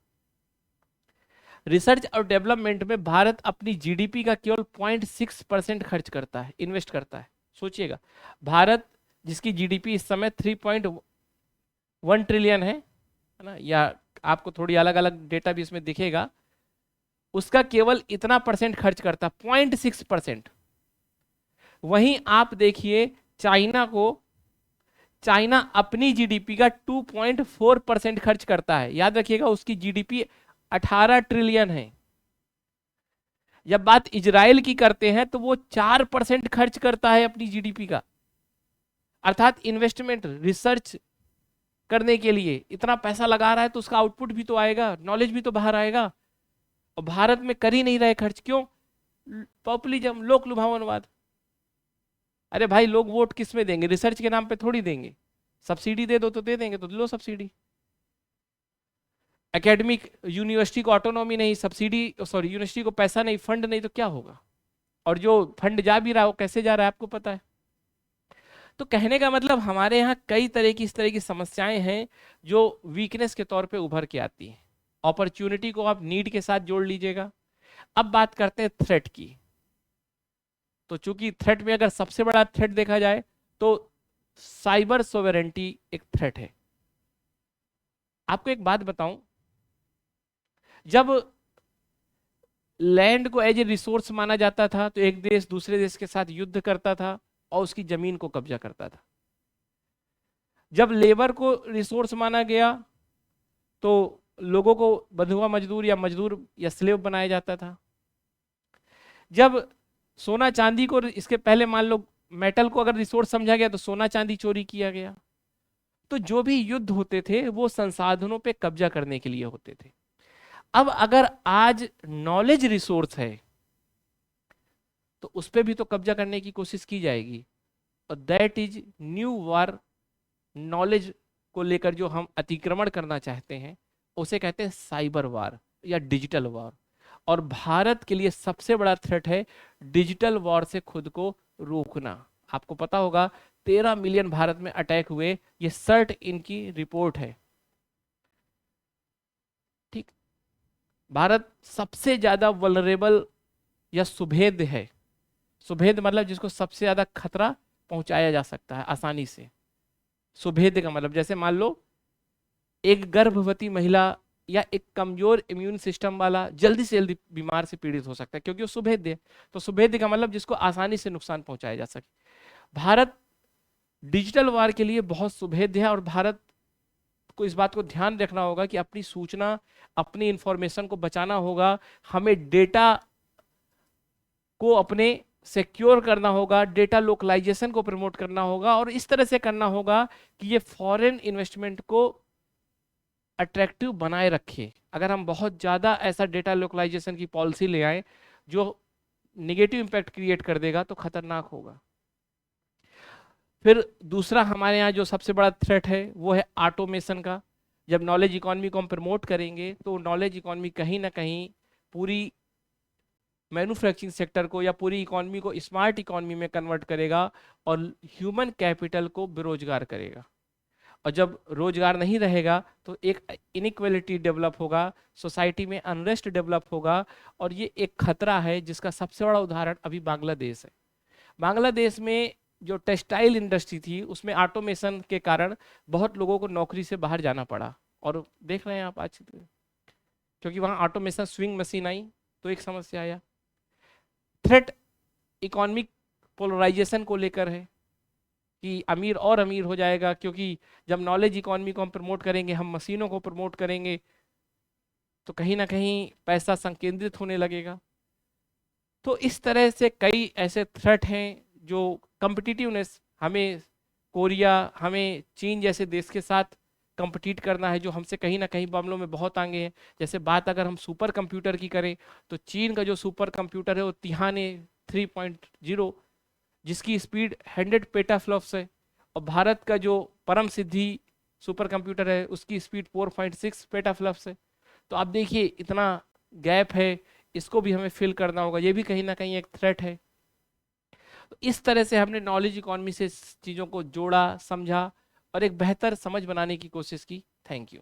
रिसर्च और डेवलपमेंट में भारत अपनी जीडीपी का केवल 0.6% खर्च करता है, इन्वेस्ट करता है। सोचिएगा, भारत जिसकी जीडीपी इस समय 3.1 ट्रिलियन है ना, या आपको थोड़ी अलग अलग डेटा भी इसमें दिखेगा, उसका केवल इतना परसेंट खर्च करता है, 0.6%। वहीं आप देखिए चाइना को, चाइना अपनी जीडीपी का 2.4% खर्च करता है। याद रखिएगा उसकी जीडीपी 18 ट्रिलियन है। जब बात इजराइल की करते हैं तो वो 4% खर्च करता है अपनी जीडीपी का। अर्थात इन्वेस्टमेंट रिसर्च करने के लिए इतना पैसा लगा रहा है, तो उसका आउटपुट भी तो आएगा, नॉलेज भी तो बाहर आएगा। और भारत में कर ही नहीं रहे खर्च, क्यों? पॉपुलिज्म, लोक लुभावनवाद। अरे भाई, लोग वोट किस में देंगे? रिसर्च के नाम पे थोड़ी देंगे। सब्सिडी दे दो तो दे देंगे, तो लो सब्सिडी। एकेडमिक यूनिवर्सिटी को ऑटोनॉमी नहीं, सब्सिडी, सॉरी, यूनिवर्सिटी को पैसा नहीं, फंड नहीं, तो क्या होगा? और जो फंड जा भी रहा है वो कैसे जा रहा है आपको पता है। तो कहने का मतलब हमारे यहाँ कई तरह की इस तरह की समस्याएं हैं जो वीकनेस के तौर पे उभर के आती हैं। अपॉर्चुनिटी को आप नीड के साथ जोड़ लीजिएगा। अब बात करते हैं थ्रेट की। तो चूंकि थ्रेट में अगर सबसे बड़ा थ्रेट देखा जाए तो साइबर सोवेरेंटी एक थ्रेट है। आपको एक बात बताऊं, जब लैंड को एज ए रिसोर्स माना जाता था तो एक देश दूसरे देश के साथ युद्ध करता था और उसकी जमीन को कब्जा करता था। जब लेबर को रिसोर्स माना गया तो लोगों को बंधुआ मजदूर या स्लेव बनाया जाता था। जब सोना चांदी को, इसके पहले मान लो मेटल को अगर रिसोर्स समझा गया तो सोना चांदी चोरी किया गया। तो जो भी युद्ध होते थे वो संसाधनों पे कब्जा करने के लिए होते थे। अब अगर आज नॉलेज रिसोर्स है तो उस पर भी तो कब्जा करने की कोशिश की जाएगी, और that is new war. Knowledge को लेकर जो हम अतिक्रमण करना चाहते हैं उसे कहते हैं साइबर वार या डिजिटल वार। और भारत के लिए सबसे बड़ा थ्रेट है डिजिटल वॉर से खुद को रोकना। आपको पता होगा 13 मिलियन भारत में अटैक हुए, ये सर्ट इनकी रिपोर्ट है। ठीक, भारत सबसे ज्यादा वल्नरेबल या सुभेद्य है। सुभेद्य मतलब जिसको सबसे ज्यादा खतरा पहुंचाया जा सकता है आसानी से। सुभेद्य का मतलब जैसे मान लो एक गर्भवती महिला या एक कमजोर इम्यून सिस्टम वाला जल्दी से जल्दी बीमार से पीड़ित हो सकता है क्योंकि वो सुभेद्य है। तो सुभेद्य का मतलब जिसको आसानी से नुकसान पहुंचाया जा सके। भारत डिजिटल वार के लिए बहुत सुभेद्य है और भारत को इस बात को ध्यान रखना होगा कि अपनी सूचना, अपनी इंफॉर्मेशन को बचाना होगा। हमें डेटा को अपने सिक्योर करना होगा, डेटा लोकलाइजेशन को प्रमोट करना होगा और इस तरह से करना होगा कि ये फॉरेन इन्वेस्टमेंट को अट्रैक्टिव बनाए रखे। अगर हम बहुत ज़्यादा ऐसा डेटा लोकलाइजेशन की पॉलिसी ले आए जो निगेटिव इम्पैक्ट क्रिएट कर देगा तो खतरनाक होगा। फिर दूसरा हमारे यहाँ जो सबसे बड़ा थ्रेट है वो है ऑटोमेशन का। जब नॉलेज इकोनॉमी को हम प्रमोट करेंगे तो नॉलेज इकोनॉमी कहीं ना कहीं पूरी मैन्युफैक्चरिंग सेक्टर को या पूरी इकोनॉमी को स्मार्ट इकोनॉमी में कन्वर्ट करेगा और ह्यूमन कैपिटल को बेरोजगार करेगा। और जब रोजगार नहीं रहेगा तो एक इनइक्वालिटी डेवलप होगा, सोसाइटी में अनरेस्ट डेवलप होगा। और ये एक खतरा है जिसका सबसे बड़ा उदाहरण अभी बांग्लादेश है। बांग्लादेश में जो टेक्सटाइल इंडस्ट्री थी उसमें ऑटोमेशन के कारण बहुत लोगों को नौकरी से बाहर जाना पड़ा। और देख रहे हैं आप आज, क्योंकि वहाँ ऑटोमेशन स्विंग मशीन आई तो एक समस्या आया। थ्रेट इकोनॉमिक पोलराइजेशन को लेकर है कि अमीर और अमीर हो जाएगा, क्योंकि जब नॉलेज इकोनॉमी को हम प्रमोट करेंगे, हम मशीनों को प्रमोट करेंगे तो कहीं ना कहीं पैसा संकेंद्रित होने लगेगा। तो इस तरह से कई ऐसे थ्रेट हैं जो कम्पिटिटिवनेस, हमें कोरिया, हमें चीन जैसे देश के साथ कंपटीट करना है जो हमसे कहीं ना कहीं मामलों में बहुत आगे हैं। जैसे बात अगर हम सुपर कंप्यूटर की करें तो चीन का जो सुपर कंप्यूटर है वो तिहाने 3.0 जिसकी स्पीड 100 पेटाफ्लॉप्स है, और भारत का जो परम सिद्धि सुपर कंप्यूटर है उसकी स्पीड 4.6 पेटाफ्लॉप्स है। तो आप देखिए इतना गैप है, इसको भी हमें फिल करना होगा, ये भी कहीं ना कहीं एक थ्रेट है। तो इस तरह से हमने नॉलेज इकोनॉमी से चीज़ों को जोड़ा, समझा और एक बेहतर समझ बनाने की कोशिश की। Thank you.